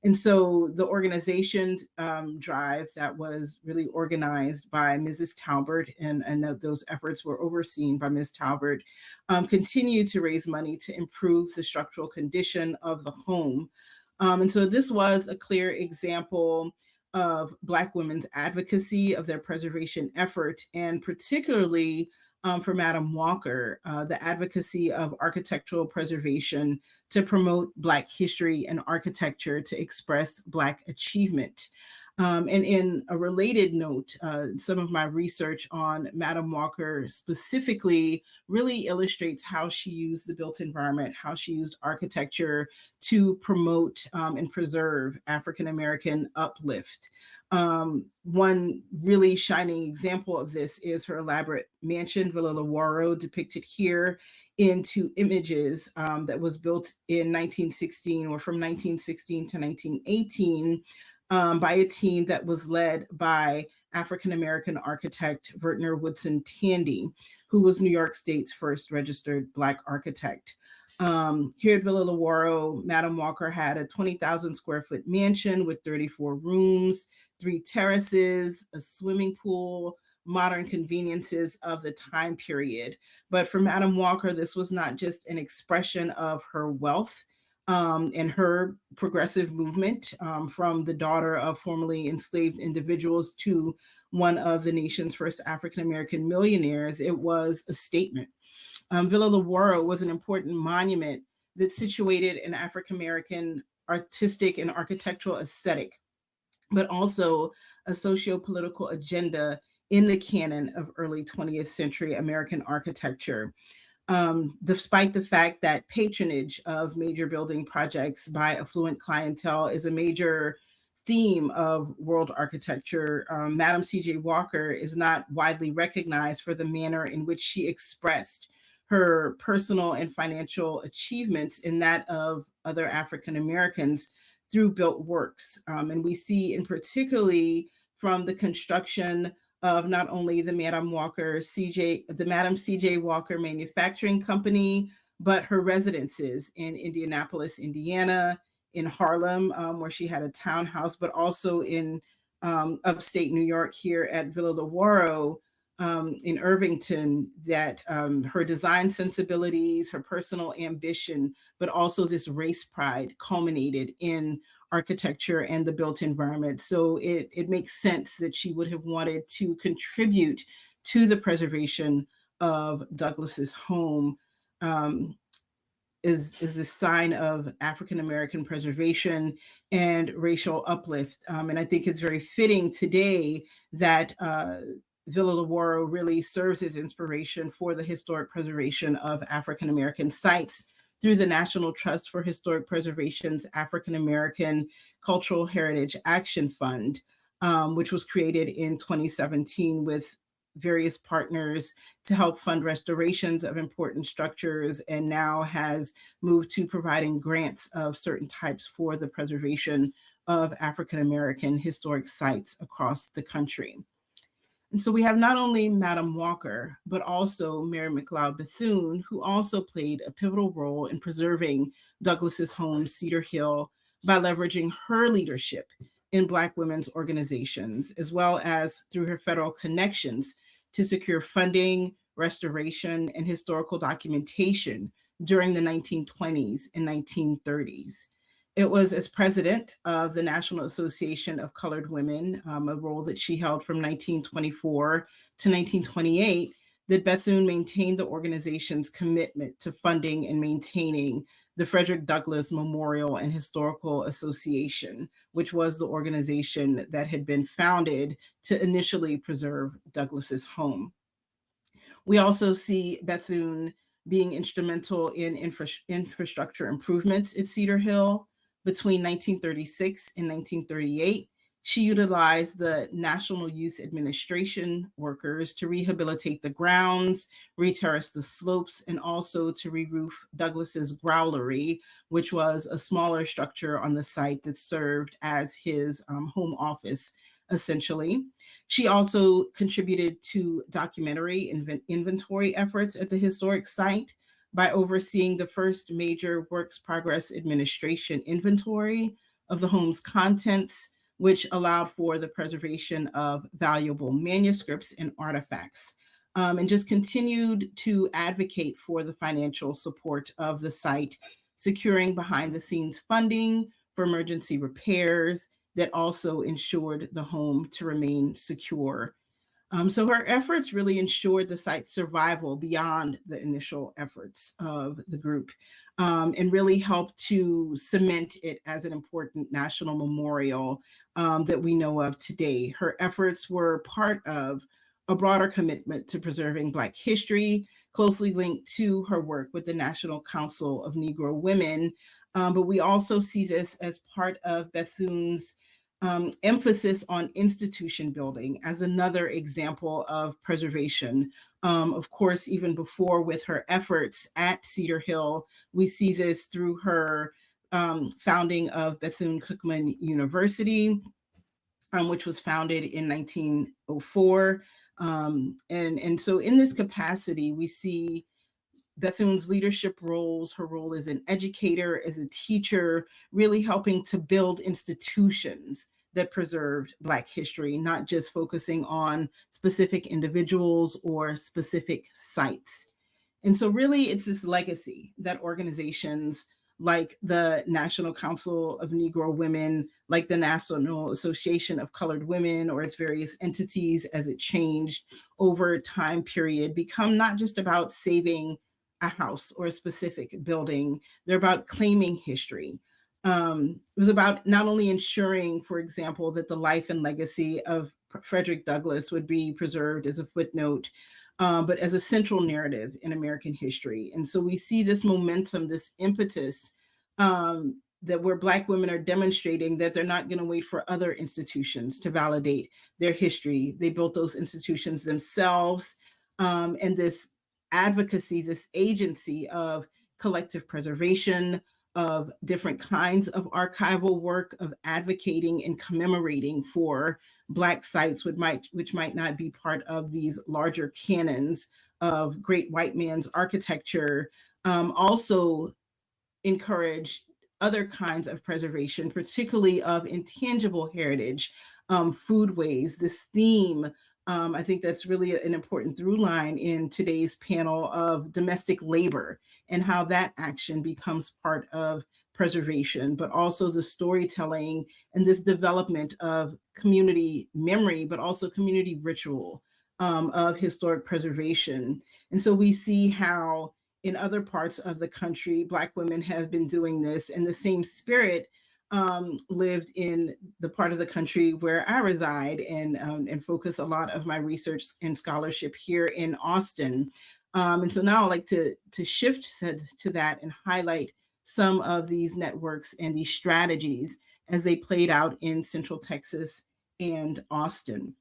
And so the organization's drive that was really organized by Mrs. Talbert, and those efforts were overseen by Ms. Talbert, continued to raise money to improve the structural condition of the home. And so this was a clear example of Black women's advocacy of their preservation effort, and particularly for Madam Walker, the advocacy of architectural preservation to promote Black history and architecture to express Black achievement. And in a related note, some of my research on Madam Walker specifically really illustrates how she used the built environment, how she used architecture to promote and preserve African-American uplift. One really shining example of this is her elaborate mansion, Villa Lawaro, depicted here in two images that was built in 1916 or from 1916 to 1918. By a team that was led by African-American architect Vertner Woodson Tandy, who was New York State's first registered Black architect. Here at Villa Lawaro, Madam Walker had a 20,000 square foot mansion with 34 rooms, 3 terraces, a swimming pool, modern conveniences of the time period. But for Madam Walker, this was not just an expression of her wealth, and her progressive movement from the daughter of formerly enslaved individuals to one of the nation's first African-American millionaires. It was a statement. Villa Lawaro was an important monument that situated an African-American artistic and architectural aesthetic, but also a socio-political agenda in the canon of early 20th century American architecture. Despite the fact that patronage of major building projects by affluent clientele is a major theme of world architecture, Madam C.J. Walker is not widely recognized for the manner in which she expressed her personal and financial achievements in that of other African Americans through built works. And we see in particularly from the construction of not only the Madam C.J. Walker Manufacturing Company, but her residences in Indianapolis, Indiana, in Harlem, where she had a townhouse, but also in upstate New York here at Villa Lawaro in Irvington, that her design sensibilities, her personal ambition, but also this race pride culminated in architecture and the built environment. So it makes sense that she would have wanted to contribute to the preservation of Douglass's home, is a sign of African-American preservation and racial uplift. And I think it's very fitting today that Villa Lawaro really serves as inspiration for the historic preservation of African-American sites through the National Trust for Historic Preservation's African-American Cultural Heritage Action Fund, which was created in 2017 with various partners to help fund restorations of important structures, and now has moved to providing grants of certain types for the preservation of African-American historic sites across the country. And so we have not only Madam Walker, but also Mary McLeod Bethune, who also played a pivotal role in preserving Douglass's home, Cedar Hill, by leveraging her leadership in Black women's organizations, as well as through her federal connections to secure funding, restoration, and historical documentation during the 1920s and 1930s. It was as president of the National Association of Colored Women, a role that she held from 1924 to 1928, that Bethune maintained the organization's commitment to funding and maintaining the Frederick Douglass Memorial and Historical Association, which was the organization that had been founded to initially preserve Douglass's home. We also see Bethune being instrumental in infrastructure improvements at Cedar Hill. Between 1936 and 1938, she utilized the National Youth Administration workers to rehabilitate the grounds, re-terrace the slopes, and also to re-roof Douglass's growlery, which was a smaller structure on the site that served as his home office, essentially. She also contributed to documentary inventory efforts at the historic site by overseeing the first major Works Progress Administration inventory of the home's contents, which allowed for the preservation of valuable manuscripts and artifacts, and just continued to advocate for the financial support of the site, securing behind-the-scenes funding for emergency repairs that also ensured the home to remain secure. So her efforts really ensured the site's survival beyond the initial efforts of the group, and really helped to cement it as an important national memorial that we know of today. Her efforts were part of a broader commitment to preserving Black history, closely linked to her work with the National Council of Negro Women. But we also see this as part of Bethune's emphasis on institution building as another example of preservation. Of course, even before with her efforts at Cedar Hill, we see this through her founding of Bethune-Cookman University, which was founded in 1904. And so in this capacity, we see Bethune's leadership roles, her role as an educator, as a teacher, really helping to build institutions that preserved Black history, not just focusing on specific individuals or specific sites. And so really it's this legacy that organizations like the National Council of Negro Women, like the National Association of Colored Women, or its various entities as it changed over time period, become not just about saving a house or a specific building. They're about claiming history. It was about not only ensuring, for example, that the life and legacy of Frederick Douglass would be preserved as a footnote, but as a central narrative in American history. And so we see this momentum, this impetus, that where Black women are demonstrating that they're not going to wait for other institutions to validate their history. They built those institutions themselves, and this advocacy, this agency of collective preservation, of different kinds of archival work, of advocating and commemorating for Black sites, which might not be part of these larger canons of great white man's architecture, also encourage other kinds of preservation, particularly of intangible heritage, foodways, this theme. I think that's really an important through line in today's panel of domestic labor and how that action becomes part of preservation, but also the storytelling and this development of community memory, but also community ritual of historic preservation. And so we see how in other parts of the country, Black women have been doing this, and the same spirit lived in the part of the country where I reside and focus a lot of my research and scholarship here in Austin. And so now I'd like to shift to that and highlight some of these networks and these strategies as they played out in Central Texas and Austin.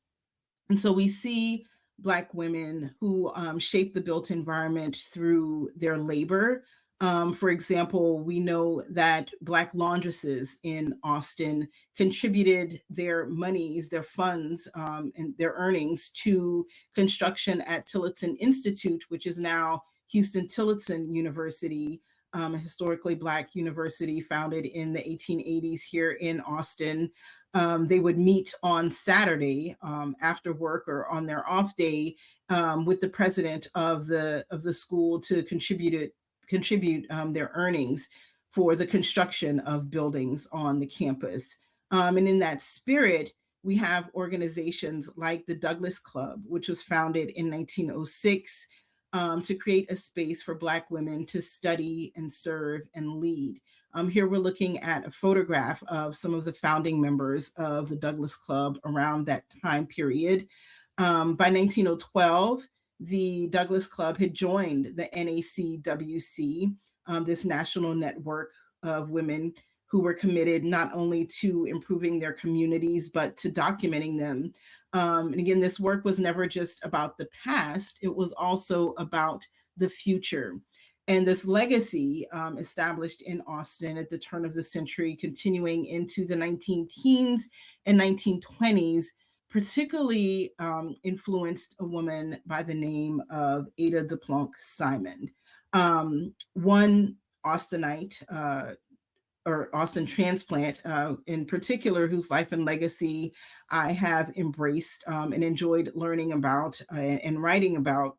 And so we see Black women who shape the built environment through their labor. For example, we know that Black laundresses in Austin contributed their monies, their funds, and their earnings to construction at Tillotson Institute, which is now Houston Tillotson University, a historically Black university founded in the 1880s here in Austin. They would meet on Saturday after work or on their off day with the president of the school to contribute their earnings for the construction of buildings on the campus. And in that spirit, we have organizations like the Douglas Club, which was founded in 1906 to create a space for Black women to study and serve and lead. Here we're looking at a photograph of some of the founding members of the Douglas Club around that time period. By 1912, the Douglas Club had joined the NACWC, this national network of women who were committed not only to improving their communities, but to documenting them. And again, this work was never just about the past, it was also about the future. And this legacy established in Austin at the turn of the century, continuing into the 19 teens and 1920s, particularly influenced a woman by the name of Ada DePlanck Simon. One Austinite, or Austin transplant in particular, whose life and legacy I have embraced and enjoyed learning about and writing about,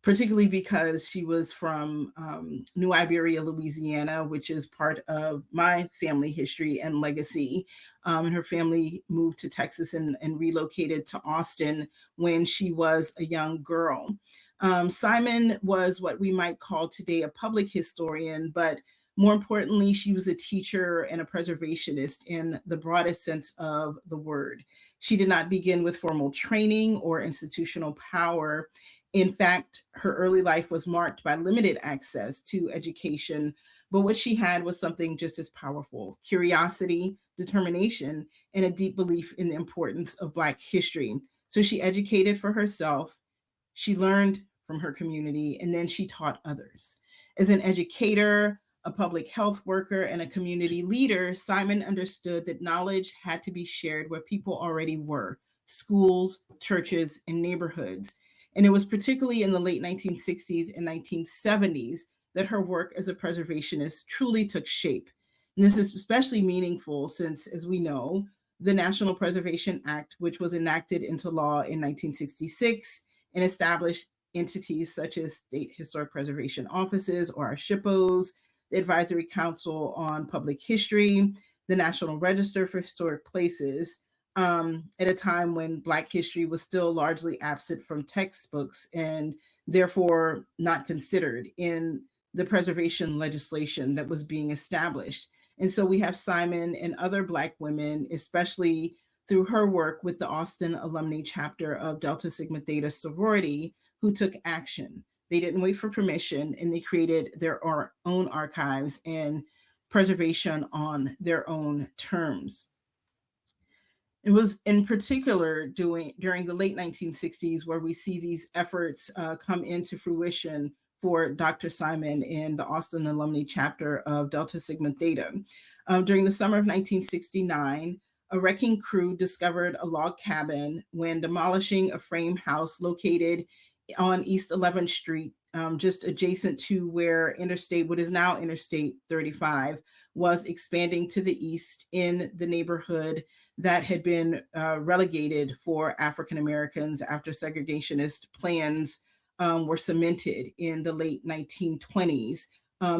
particularly because she was from New Iberia, Louisiana, which is part of my family history and legacy. And her family moved to Texas and relocated to Austin when she was a young girl. Simon was what we might call today a public historian, but more importantly, she was a teacher and a preservationist in the broadest sense of the word. She did not begin with formal training or institutional power. In fact, her early life was marked by limited access to education, but what she had was something just as powerful: curiosity, determination, and a deep belief in the importance of Black history. So she educated for herself, she learned from her community, and then she taught others. As an educator, a public health worker, and a community leader, Simon understood that knowledge had to be shared where people already were: schools, churches, and neighborhoods. And it was particularly in the late 1960s and 1970s that her work as a preservationist truly took shape. And this is especially meaningful since, as we know, the National Preservation Act, which was enacted into law in 1966 and established entities such as state historic preservation offices, or our SHPOs, the Advisory Council on Public History, the National Register for Historic Places, at a time when Black history was still largely absent from textbooks and therefore not considered in the preservation legislation that was being established. And so we have Simon and other Black women, especially through her work with the Austin alumni chapter of Delta Sigma Theta sorority, who took action. They didn't wait for permission, and they created their own archives and preservation on their own terms. It was in particular during the late 1960s where we see these efforts come into fruition for Dr. Simon in the Austin alumni chapter of Delta Sigma Theta. During the summer of 1969, a wrecking crew discovered a log cabin when demolishing a frame house located on East 11th Street, just adjacent to where what is now Interstate 35, was expanding to the east in the neighborhood that had been relegated for African Americans after segregationist plans were cemented in the late 1920s.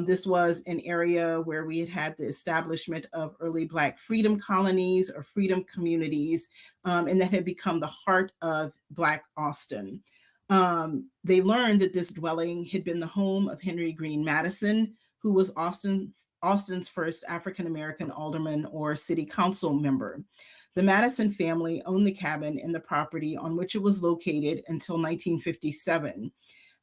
This was an area where we had the establishment of early Black freedom colonies or freedom communities, and that had become the heart of Black Austin. They learned that this dwelling had been the home of Henry Green Madison, who was Austin's first African-American alderman or city council member. The Madison family owned the cabin and the property on which it was located until 1957.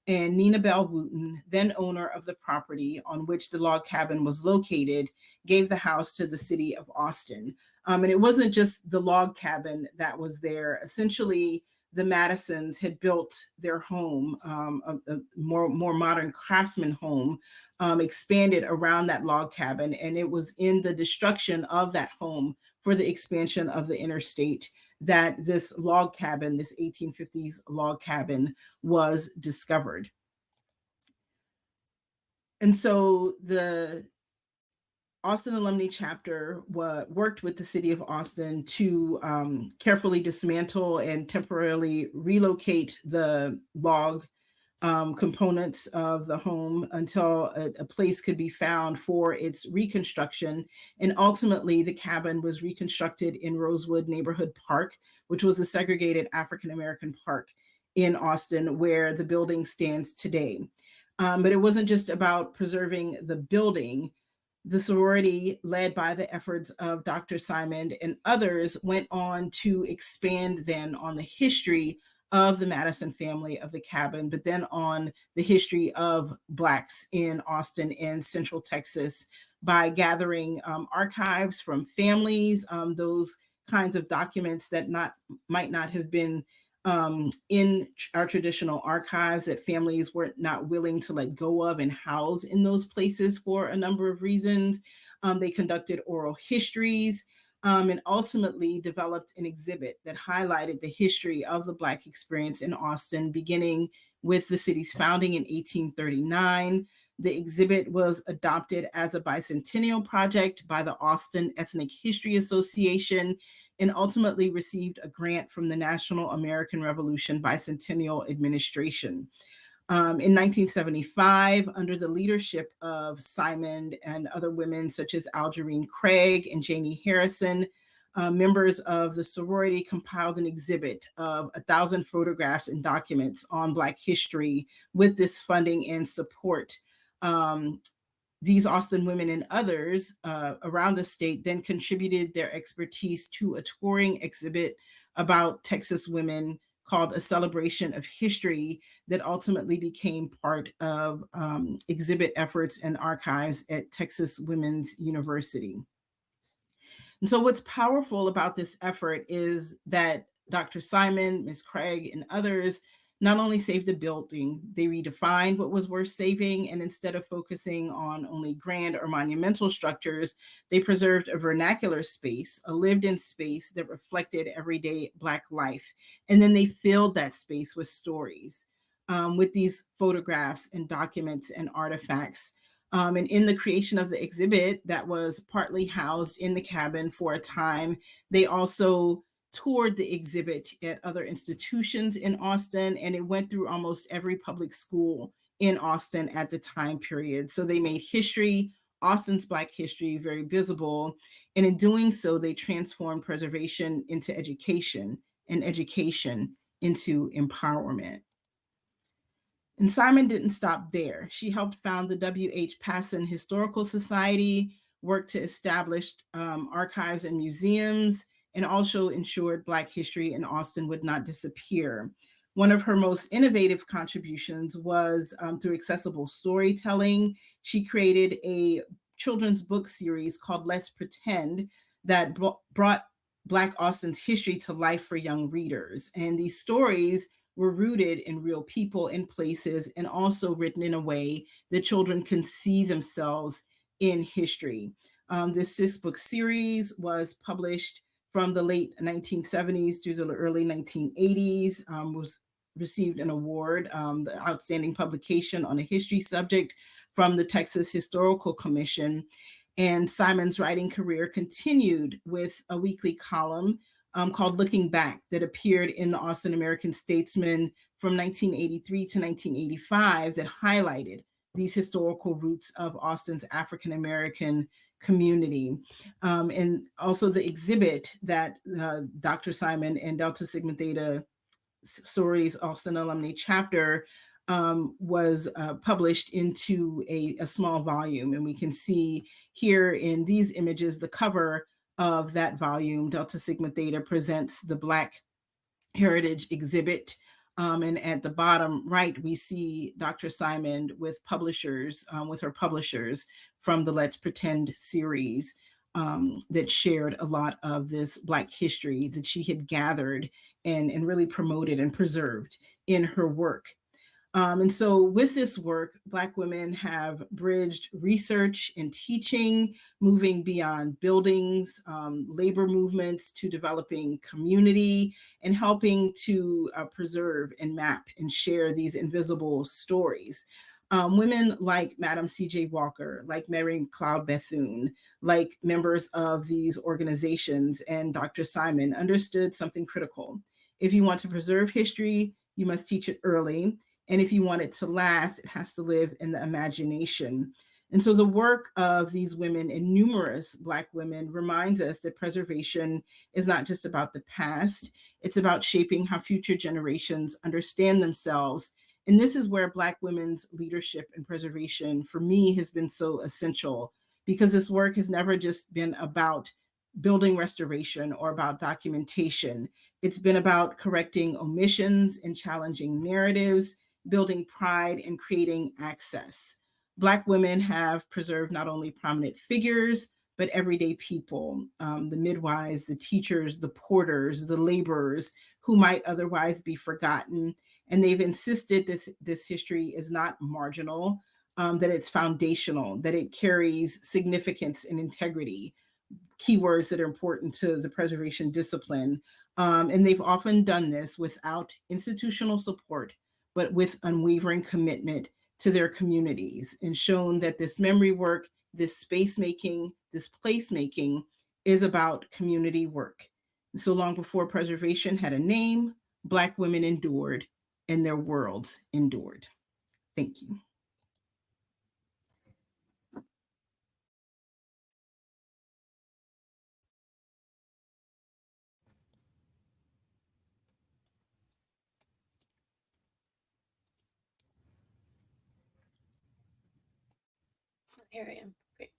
And Nina Bell Wooten, then owner of the property on which the log cabin was located, gave the house to the city of Austin. And it wasn't just the log cabin that was there. Essentially, the Madisons had built their home, a more modern craftsman home, expanded around that log cabin. And it was in the destruction of that home for the expansion of the interstate that this log cabin, this 1850s log cabin, was discovered. And so the Austin Alumni Chapter worked with the city of Austin to carefully dismantle and temporarily relocate the log components of the home until a place could be found for its reconstruction. And ultimately, the cabin was reconstructed in Rosewood Neighborhood Park, which was a segregated African American park in Austin, where the building stands today. But it wasn't just about preserving the building. The sorority, led by the efforts of Dr. Simon and others, went on to expand then on the history of the Madison family of the cabin, but then on the history of Blacks in Austin and Central Texas by gathering archives from families, those kinds of documents that might not have been in our traditional archives that families were not willing to let go of and house in those places for a number of reasons. They conducted oral histories and ultimately developed an exhibit that highlighted the history of the Black experience in Austin, beginning with the city's founding in 1839. The exhibit was adopted as a bicentennial project by the Austin Ethnic History Association and ultimately received a grant from the National American Revolution Bicentennial Administration. In 1975, under the leadership of Simon and other women such as Algerine Craig and Janie Harrison, members of the sorority compiled an exhibit of 1,000 photographs and documents on Black history with this funding and support. These Austin women and others around the state then contributed their expertise to a touring exhibit about Texas women called A Celebration of History that ultimately became part of exhibit efforts and archives at Texas Women's University. And so what's powerful about this effort is that Dr. Simon, Ms. Craig, and others not only saved the building, they redefined what was worth saving, and instead of focusing on only grand or monumental structures, they preserved a vernacular space, a lived-in space that reflected everyday Black life. And then they filled that space with stories, with these photographs and documents and artifacts. And in the creation of the exhibit that was partly housed in the cabin for a time, they also toured the exhibit at other institutions in Austin, and it went through almost every public school in Austin at the time period. So they made history, Austin's Black history, very visible. And in doing so, they transformed preservation into education and education into empowerment. And Simon didn't stop there. She helped found the W.H. Passon Historical Society, worked to establish archives and museums, and also ensured Black history in Austin would not disappear. One of her most innovative contributions was through accessible storytelling. She created a children's book series called Let's Pretend that brought Black Austin's history to life for young readers. And these stories were rooted in real people and places, and also written in a way that children can see themselves in history. This 6-book series was published from the late 1970s through the early 1980s, was received an award, the Outstanding Publication on a History Subject from the Texas Historical Commission. And Simon's writing career continued with a weekly column called Looking Back that appeared in the Austin American Statesman from 1983 to 1985 that highlighted these historical roots of Austin's African American community. And also the exhibit that Dr. Simon and Delta Sigma Theta sorority's Austin Alumni Chapter was published into a small volume. And we can see here in these images the cover of that volume. Delta Sigma Theta presents the Black Heritage exhibit. And at the bottom right, we see Dr. Simon with publishers, with her publishers from the Let's Pretend series that shared a lot of this Black history that she had gathered and really promoted and preserved in her work. And so with this work, Black women have bridged research and teaching, moving beyond buildings, labor movements, to developing community and helping to preserve and map and share these invisible stories. Women like Madam C.J. Walker, like Mary Cloud Bethune, like members of these organizations and Dr. Simon understood something critical. If you want to preserve history, you must teach it early. And if you want it to last, it has to live in the imagination. And so the work of these women and numerous Black women reminds us that preservation is not just about the past, it's about shaping how future generations understand themselves. And this is where Black women's leadership and preservation, for me, has been so essential, because this work has never just been about building restoration or about documentation. It's been about correcting omissions and challenging narratives, building pride and creating access. Black women have preserved not only prominent figures, but everyday people, the midwives, the teachers, the porters, the laborers who might otherwise be forgotten. And they've insisted this history is not marginal, that it's foundational, that it carries significance and integrity, keywords that are important to the preservation discipline. And they've often done this without institutional support, but with unwavering commitment to their communities, and shown that this memory work, this space making, this place making is about community work. And so long before preservation had a name, Black women endured and their worlds endured. Thank you. Here I am. Great.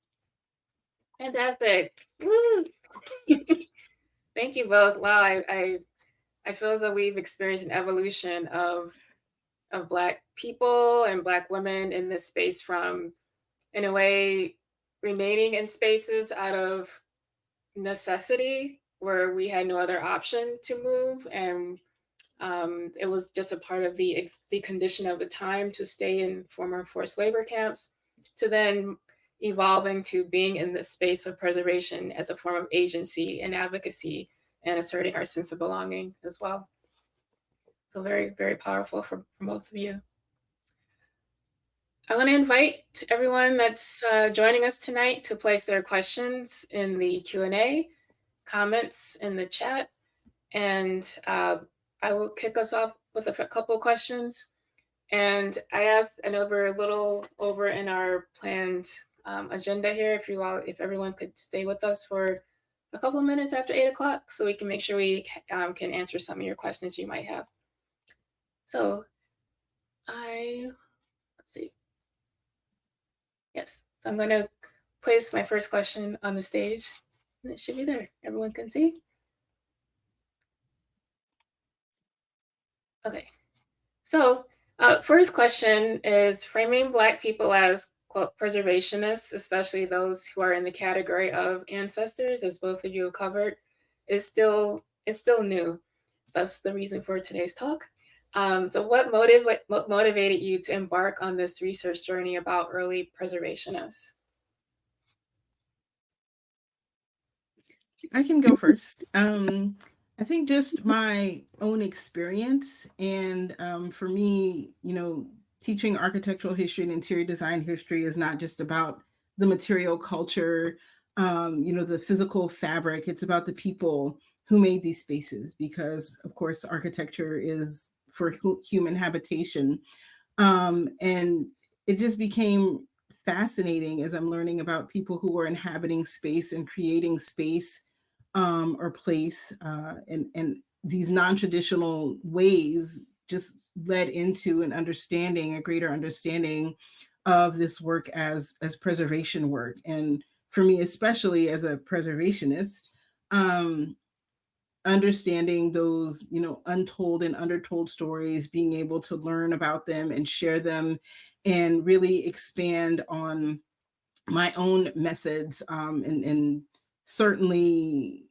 Fantastic. Woo! Thank you both. Wow, I feel as though we've experienced an evolution of Black people and Black women in this space, from, in a way, remaining in spaces out of necessity where we had no other option to move, and it was just a part of the condition of the time to stay in former forced labor camps, to then evolving to being in this space of preservation as a form of agency and advocacy and asserting our sense of belonging as well. So very, very powerful for both of you. I want to invite everyone that's joining us tonight to place their questions in the Q&A, comments in the chat, and I will kick us off with a couple questions. And I know we're a little over in our planned agenda here. If everyone could stay with us for a couple of minutes after 8 o'clock, so we can make sure we can answer some of your questions you might have. So let's see. Yes, so I'm going to place my first question on the stage, and it should be there. Everyone can see. Okay, so first question is, framing Black people as, quote, preservationists, especially those who are in the category of ancestors, as both of you have covered, is still new. That's the reason for today's talk. So what motivated you to embark on this research journey about early preservationists? I can go first. I think just my own experience, and for me, teaching architectural history and interior design history is not just about the material culture, the physical fabric. It's about the people who made these spaces, because of course architecture is for human habitation. And it just became fascinating as I'm learning about people who were inhabiting space and creating space or place, and these non-traditional ways just led into a greater understanding of this work as preservation work. And for me, especially as a preservationist, understanding those, untold and undertold stories, being able to learn about them and share them, and really expand on my own methods, and certainly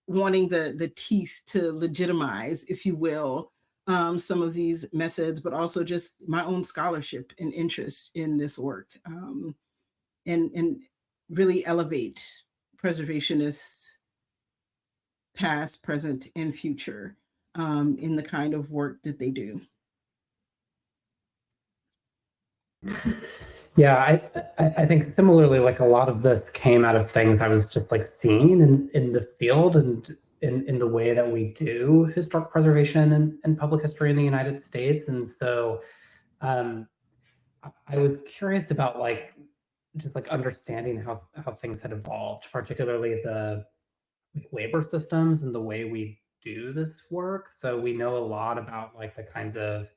wanting the teeth to legitimize, if you will, some of these methods, but also just my own scholarship and interest in this work, and really elevate preservationists past, present, and future in the kind of work that they do. Yeah, I think similarly, like a lot of this came out of things I was just like seeing in the field and in the way that we do historic preservation and public history in the United States. And so um, I was curious about like just like understanding how things had evolved, particularly the labor systems and the way we do this work. So we know a lot about like the kinds of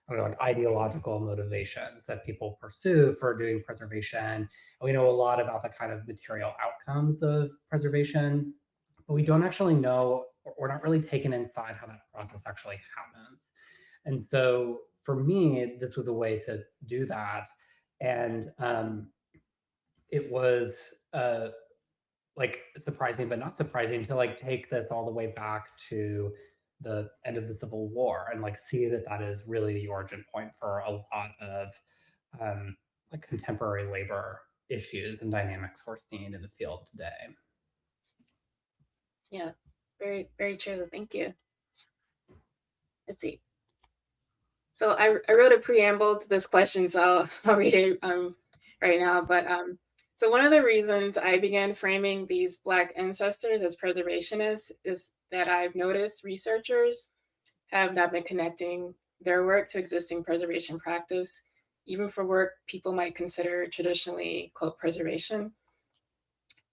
I don't know, like ideological motivations that people pursue for doing preservation. And we know a lot about the kind of material outcomes of preservation, but we don't actually know, or we're not really taken inside how that process actually happens. And so for me, this was a way to do that. And it was uh, like surprising, but not surprising to like take this all the way back to the end of the Civil War and like see that that is really the origin point for a lot of like contemporary labor issues and dynamics we're seeing in the field today. Yeah, very, very true. Thank you. Let's see. So I wrote a preamble to this question, so I'll read it right now. But so one of the reasons I began framing these Black ancestors as preservationists is that I've noticed researchers have not been connecting their work to existing preservation practice, even for work people might consider traditionally, quote, preservation.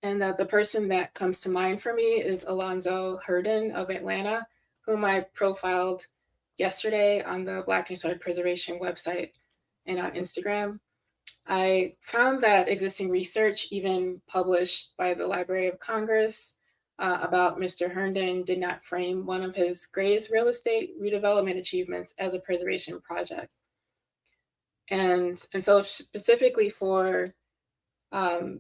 And the person that comes to mind for me is Alonzo Herndon of Atlanta, whom I profiled yesterday on the Black Historic Preservation website and on Instagram. I found that existing research, even published by the Library of Congress, about Mr. Herndon did not frame one of his greatest real estate redevelopment achievements as a preservation project. And so specifically for the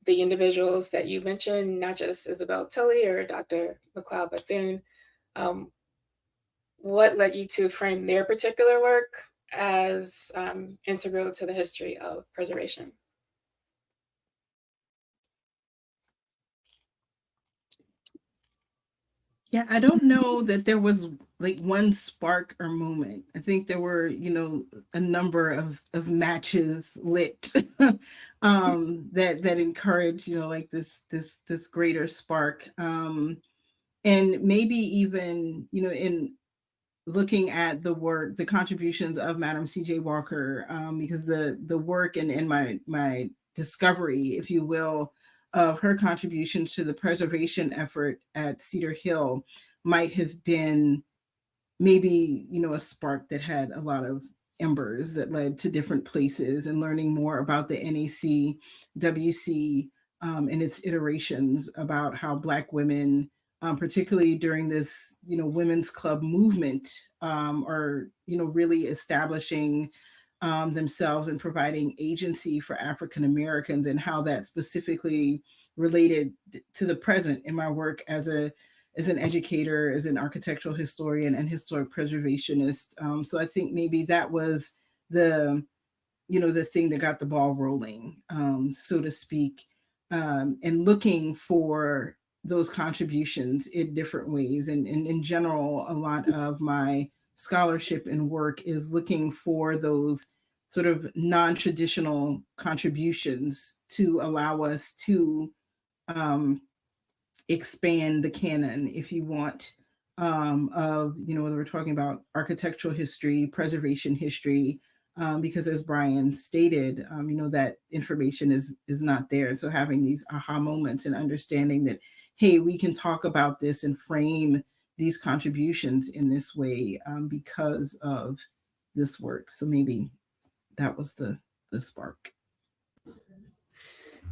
individuals that you mentioned, not just Isabel Tilley or Dr. McLeod Bethune, what led you to frame their particular work as integral to the history of preservation? Yeah, I don't know that there was like one spark or moment. I think there were, a number of matches lit that encourage, like this greater spark. And maybe even, in looking at the work, the contributions of Madam C.J. Walker, because the work and my discovery, if you will, of her contributions to the preservation effort at Cedar Hill might have been maybe a spark that had a lot of embers that led to different places and learning more about the NACWC and its iterations about how Black women, particularly during this women's club movement, are really establishing themselves and providing agency for African Americans, and how that specifically related to the present in my work as an educator, as an architectural historian and historic preservationist. So I think maybe that was the the thing that got the ball rolling, so to speak, and looking for those contributions in different ways. And in general, a lot of my scholarship and work is looking for those sort of non-traditional contributions to allow us to um, expand the canon, if you want, of whether we're talking about architectural history, preservation history, because as Brian stated, that information is not there. And so having these aha moments and understanding that, hey, we can talk about this and frame these contributions in this way because of this work. So maybe that was the spark.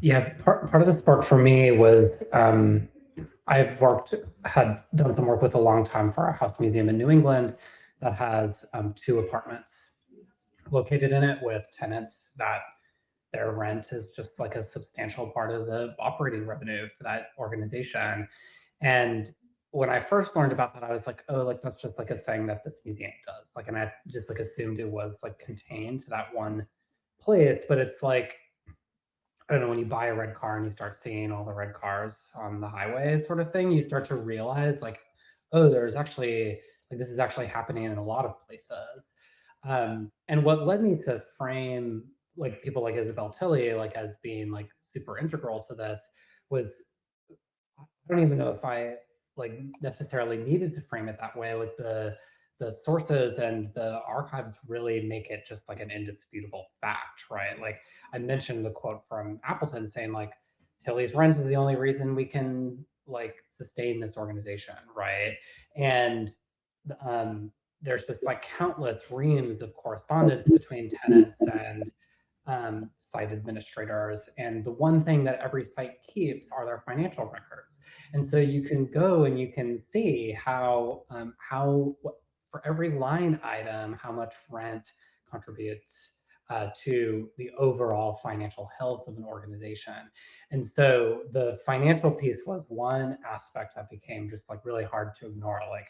Yeah, part of the spark for me was had done some work with a long time for a house museum in New England that has 2 apartments located in it with tenants that their rent is just like a substantial part of the operating revenue for that organization. And when I first learned about that, I was like, oh, like that's just like a thing that this museum does. Like, and I just like assumed it was like contained to that one place. But it's like, I don't know, when you buy a red car and you start seeing all the red cars on the highway sort of thing, you start to realize like, oh, there's actually like this is actually happening in a lot of places. And what led me to frame like people like Isabel Tilley like as being like super integral to this was I don't even know if I like necessarily needed to frame it that way. Like the sources and the archives really make it just like an indisputable fact, right? Like I mentioned the quote from Appleton saying like Tilley's rent is the only reason we can like sustain this organization, right? And there's just like countless reams of correspondence between tenants and site administrators. And the one thing that every site keeps are their financial records. And so you can go and you can see how for every line item, how much rent contributes to the overall financial health of an organization. And so the financial piece was one aspect that became just like really hard to ignore, like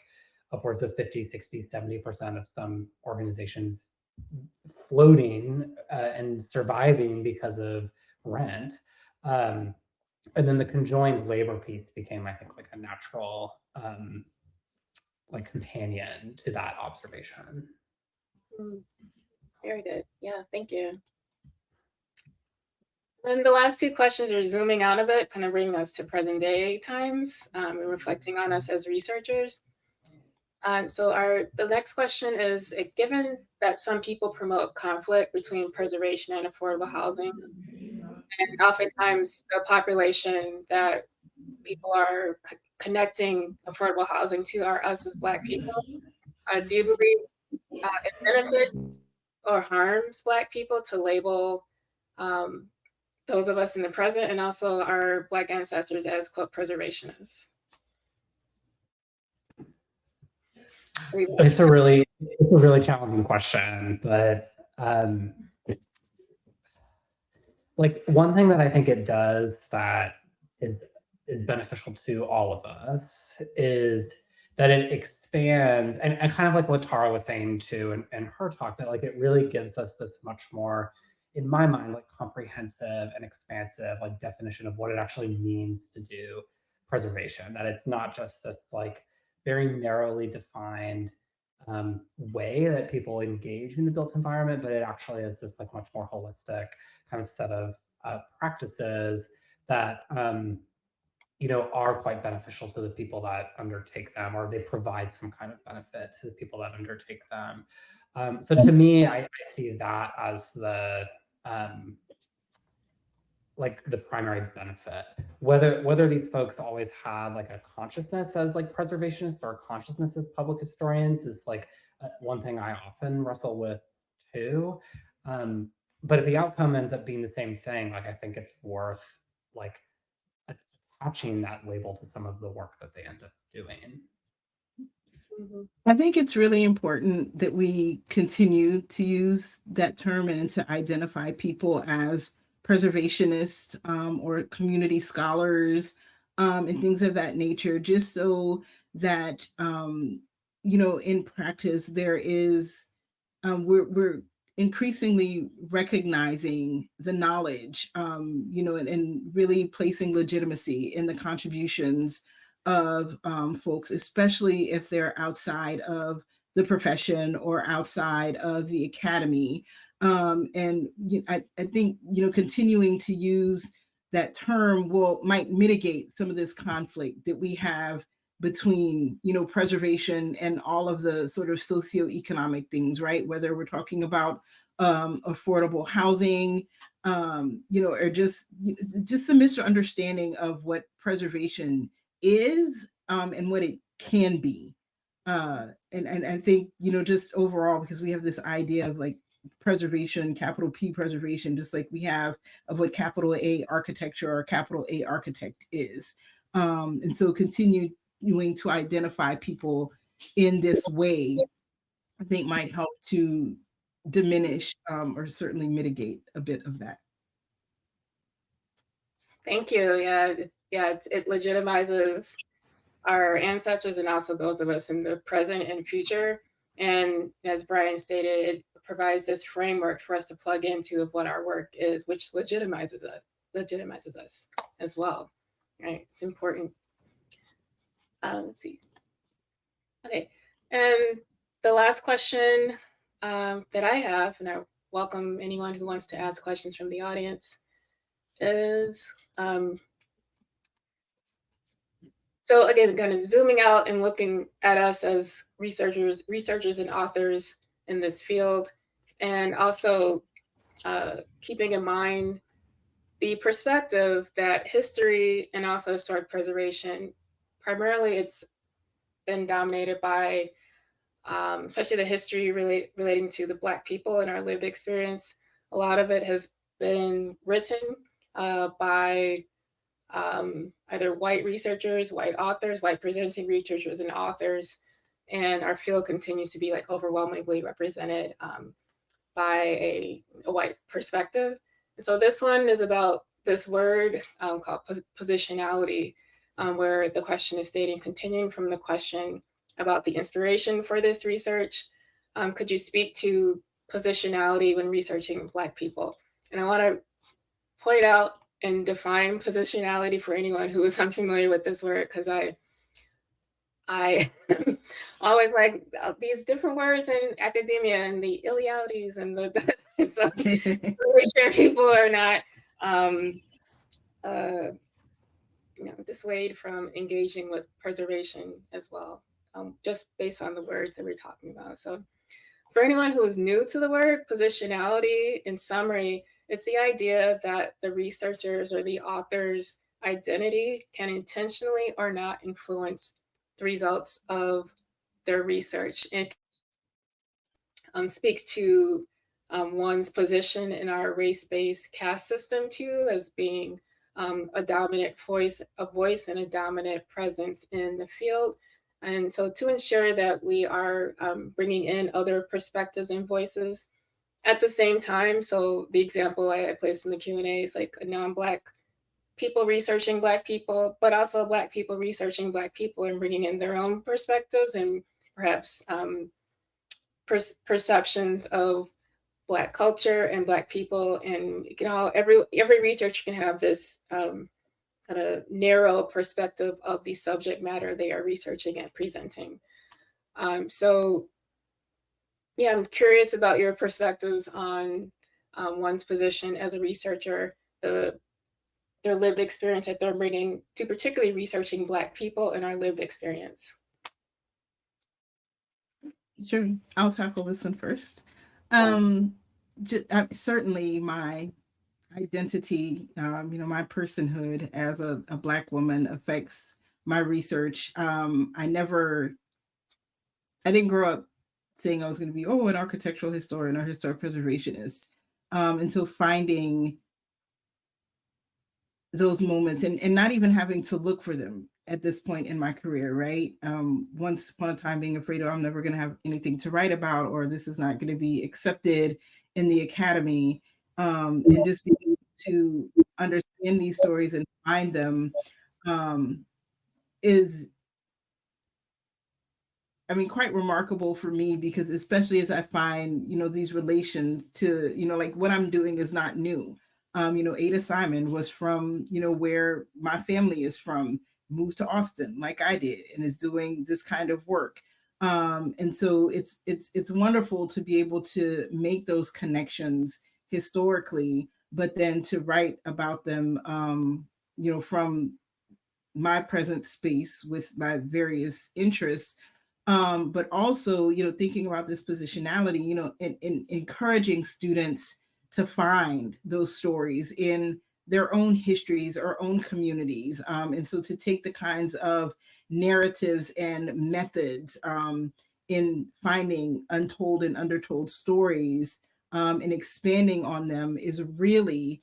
upwards of 50, 60, 70% of some organizations floating and surviving because of rent. Um, and then the conjoined labor piece became, I think, like a natural like companion to that observation. Very good. Yeah, thank you. Then the last two questions are zooming out a bit, kind of bringing us to present day times and reflecting on us as researchers. So the next question is, given that some people promote conflict between preservation and affordable housing, and oftentimes the population that people are connecting affordable housing to are us as Black people, do you believe it benefits or harms Black people to label those of us in the present and also our Black ancestors as, quote, preservationists? It's a really challenging question, but like one thing that I think it does that is beneficial to all of us is that it expands and kind of like what Tara was saying too in her talk, that like it really gives us this much more, in my mind, like comprehensive and expansive like definition of what it actually means to do preservation. That it's not just this like very narrowly defined way that people engage in the built environment, but it actually is this like much more holistic kind of set of practices that are quite beneficial to the people that undertake them, or they provide some kind of benefit to the people that undertake them. So to me, I see that as the like the primary benefit. Whether these folks always had like a consciousness as like preservationists or a consciousness as public historians is like one thing I often wrestle with too. But if the outcome ends up being the same thing, like I think it's worth like attaching that label to some of the work that they end up doing. I think it's really important that we continue to use that term and to identify people as preservationists or community scholars and things of that nature, just so that, in practice, there is, we're increasingly recognizing the knowledge, and really placing legitimacy in the contributions of folks, especially if they're outside of the profession or outside of the academy. I think, continuing to use that term might mitigate some of this conflict that we have between, preservation and all of the sort of socioeconomic things, right? Whether we're talking about affordable housing, or just a misunderstanding of what preservation is and what it can be. And I think, just overall, because we have this idea of like preservation, capital P preservation, just like we have of what capital A architecture or capital A architect is. And so continuing to identify people in this way, I think might help to diminish or certainly mitigate a bit of that. Thank you. It legitimizes our ancestors and also those of us in the present and future. And as Brian stated, it provides this framework for us to plug into of what our work is, which legitimizes us as well. Right? It's important. Let's see. Okay, and the last question that I have, and I welcome anyone who wants to ask questions from the audience, is so again, kind of zooming out and looking at us as researchers and authors in this field, and also keeping in mind the perspective that history and also historic preservation, primarily it's been dominated by, especially the history relating to the Black people and our lived experience. A lot of it has been written by either white researchers, white authors, white presenting researchers and authors, and our field continues to be like overwhelmingly represented by a white perspective. And so this one is about this word called positionality, where the question is stating, continuing from the question about the inspiration for this research, could you speak to positionality when researching Black people? And I want to point out and define positionality for anyone who is unfamiliar with this word, because I always like these different words in academia and the illealities and so really sure people are not dissuade from engaging with preservation as well, just based on the words that we're talking about. So for anyone who is new to the word, positionality, in summary, it's the idea that the researchers or the author's identity can intentionally or not influence the results of their research. It speaks to one's position in our race-based caste system too, as being a dominant voice and a dominant presence in the field. And so to ensure that we are bringing in other perspectives and voices at the same time. So the example I placed in the Q&A is like a non-Black people researching Black people, but also Black people researching Black people and bringing in their own perspectives and perhaps perceptions of Black culture and Black people. And you know, every researcher can have this kind of narrow perspective of the subject matter they are researching and presenting. So yeah, I'm curious about your perspectives on one's position as a researcher, their lived experience that they're bringing to particularly researching Black people and our lived experience. Sure, I'll tackle this one first. Certainly my identity, my personhood as a Black woman affects my research. I didn't grow up saying I was going to be, an architectural historian or historic preservationist, until finding those moments and not even having to look for them at this point in my career, right? Once upon a time being afraid, I'm never going to have anything to write about, or this is not going to be accepted in the academy. And just being able to understand these stories and find them is, quite remarkable for me, because especially as I find, these relations to, like what I'm doing is not new. Ada Simon was from, where my family is from, moved to Austin like I did, and is doing this kind of work. And so it's wonderful to be able to make those connections historically, but then to write about them, from my present space with my various interests. But also, thinking about this positionality, in encouraging students to find those stories in their own histories or own communities. And so to take the kinds of narratives and methods in finding untold and undertold stories and expanding on them is really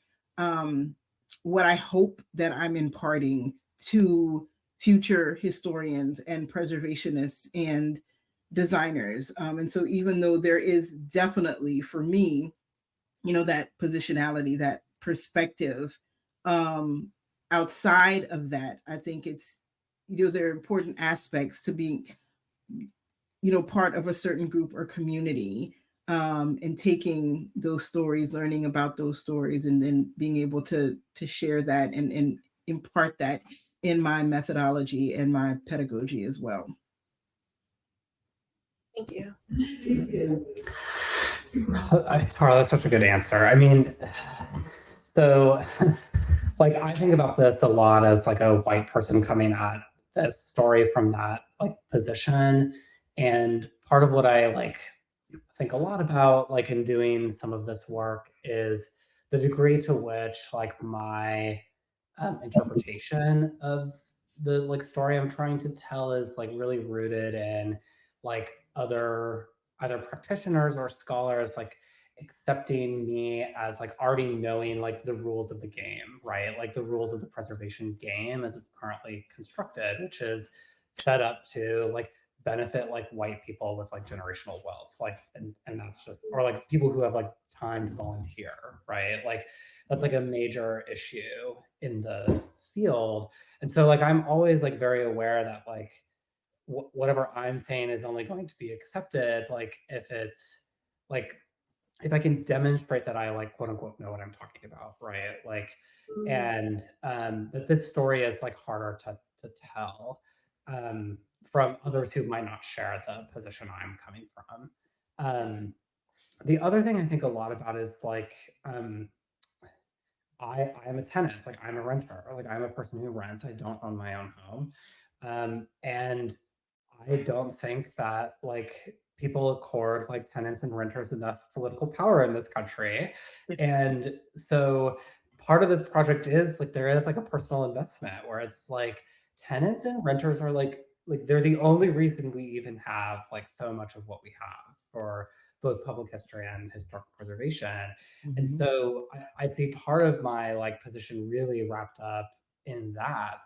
what I hope that I'm imparting to future historians and preservationists and designers. And so even though there is definitely for me, that positionality, that perspective, outside of that, I think it's, there are important aspects to being, part of a certain group or community, and taking those stories, learning about those stories, and then being able to share that and impart that in my methodology and my pedagogy as well. Thank you. Tara, that's such a good answer. I mean, so like I think about this a lot as like a white person coming at this story from that like position. And part of what I like think a lot about like in doing some of this work is the degree to which like my interpretation of the like story I'm trying to tell is like really rooted in like other either practitioners or scholars like accepting me as like already knowing like the rules of the game, right? Like the rules of the preservation game as it's currently constructed, which is set up to like benefit like white people with like generational wealth, like and that's just or like people who have like time to volunteer, right? Like that's like a major issue in the field. And so like I'm always like very aware that like whatever I'm saying is only going to be accepted like if it's like if I can demonstrate that I like quote unquote know what I'm talking about, right? Like and that this story is like harder to tell from others who might not share the position I'm coming from. The other thing I think a lot about is like I am a tenant, like I'm a renter, like I'm a person who rents. I don't own my own home, and I don't think that like people accord like tenants and renters enough political power in this country, and so part of this project is like there is like a personal investment where it's like tenants and renters are like they're the only reason we even have like so much of what we have for both public history and historical preservation. And so I see part of my like position really wrapped up in that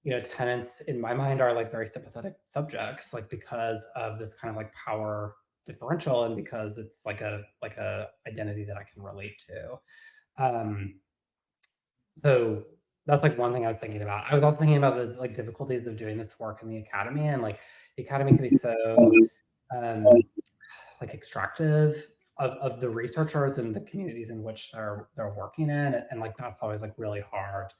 you know, tenants in my mind are like very sympathetic subjects, like because of this kind of like power differential and because it's like a identity that I can relate to. Um, so that's like one thing I was thinking about. I was also thinking about the like difficulties of doing this work in the academy, and like the academy can be so um, like extractive of the researchers and the communities in which they're working in, and like that's always like really hard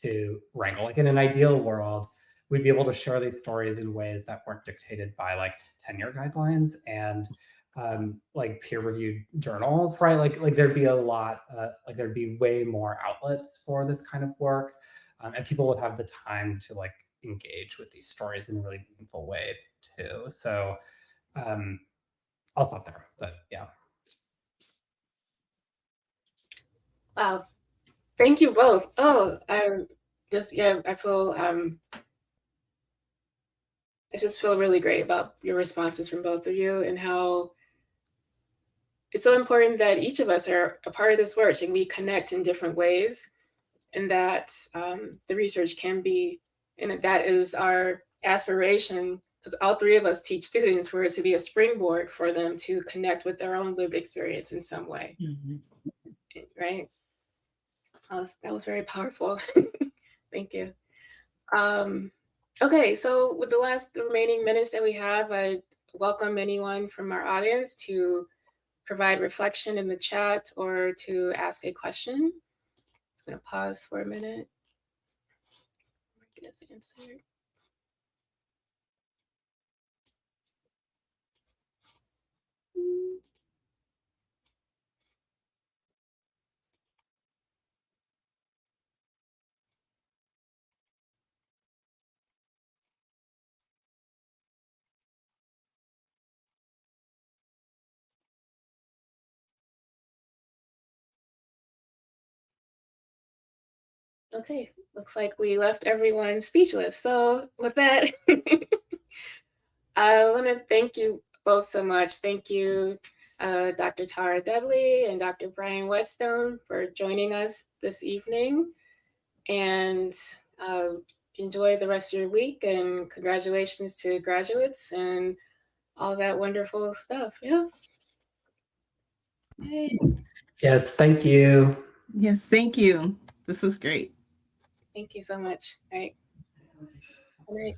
to wrangle. Like in an ideal world, we'd be able to share these stories in ways that weren't dictated by like tenure guidelines and like peer-reviewed journals, right? Like there'd be a lot, like there'd be way more outlets for this kind of work, and people would have the time to like engage with these stories in a really meaningful way too. So um, I'll stop there, but yeah. Wow. Thank you both. Oh, I feel I just feel really great about your responses from both of you and how it's so important that each of us are a part of this work and we connect in different ways, and that the research can be, and that is our aspiration, because all three of us teach students, for it to be a springboard for them to connect with their own lived experience in some way. Right? That was very powerful. Thank you. Okay, so with the remaining minutes that we have, I welcome anyone from our audience to provide reflection in the chat or to ask a question. I'm going to pause for a minute. Get us answered. Okay, looks like we left everyone speechless. So with that, I want to thank you both so much. Thank you, Dr. Tara Dudley and Dr. Brian Whetstone, for joining us this evening. And enjoy the rest of your week, and congratulations to graduates and all that wonderful stuff. Yeah. Yay. Yes, thank you. Yes, thank you. This was great. Thank you so much. All right. Good night.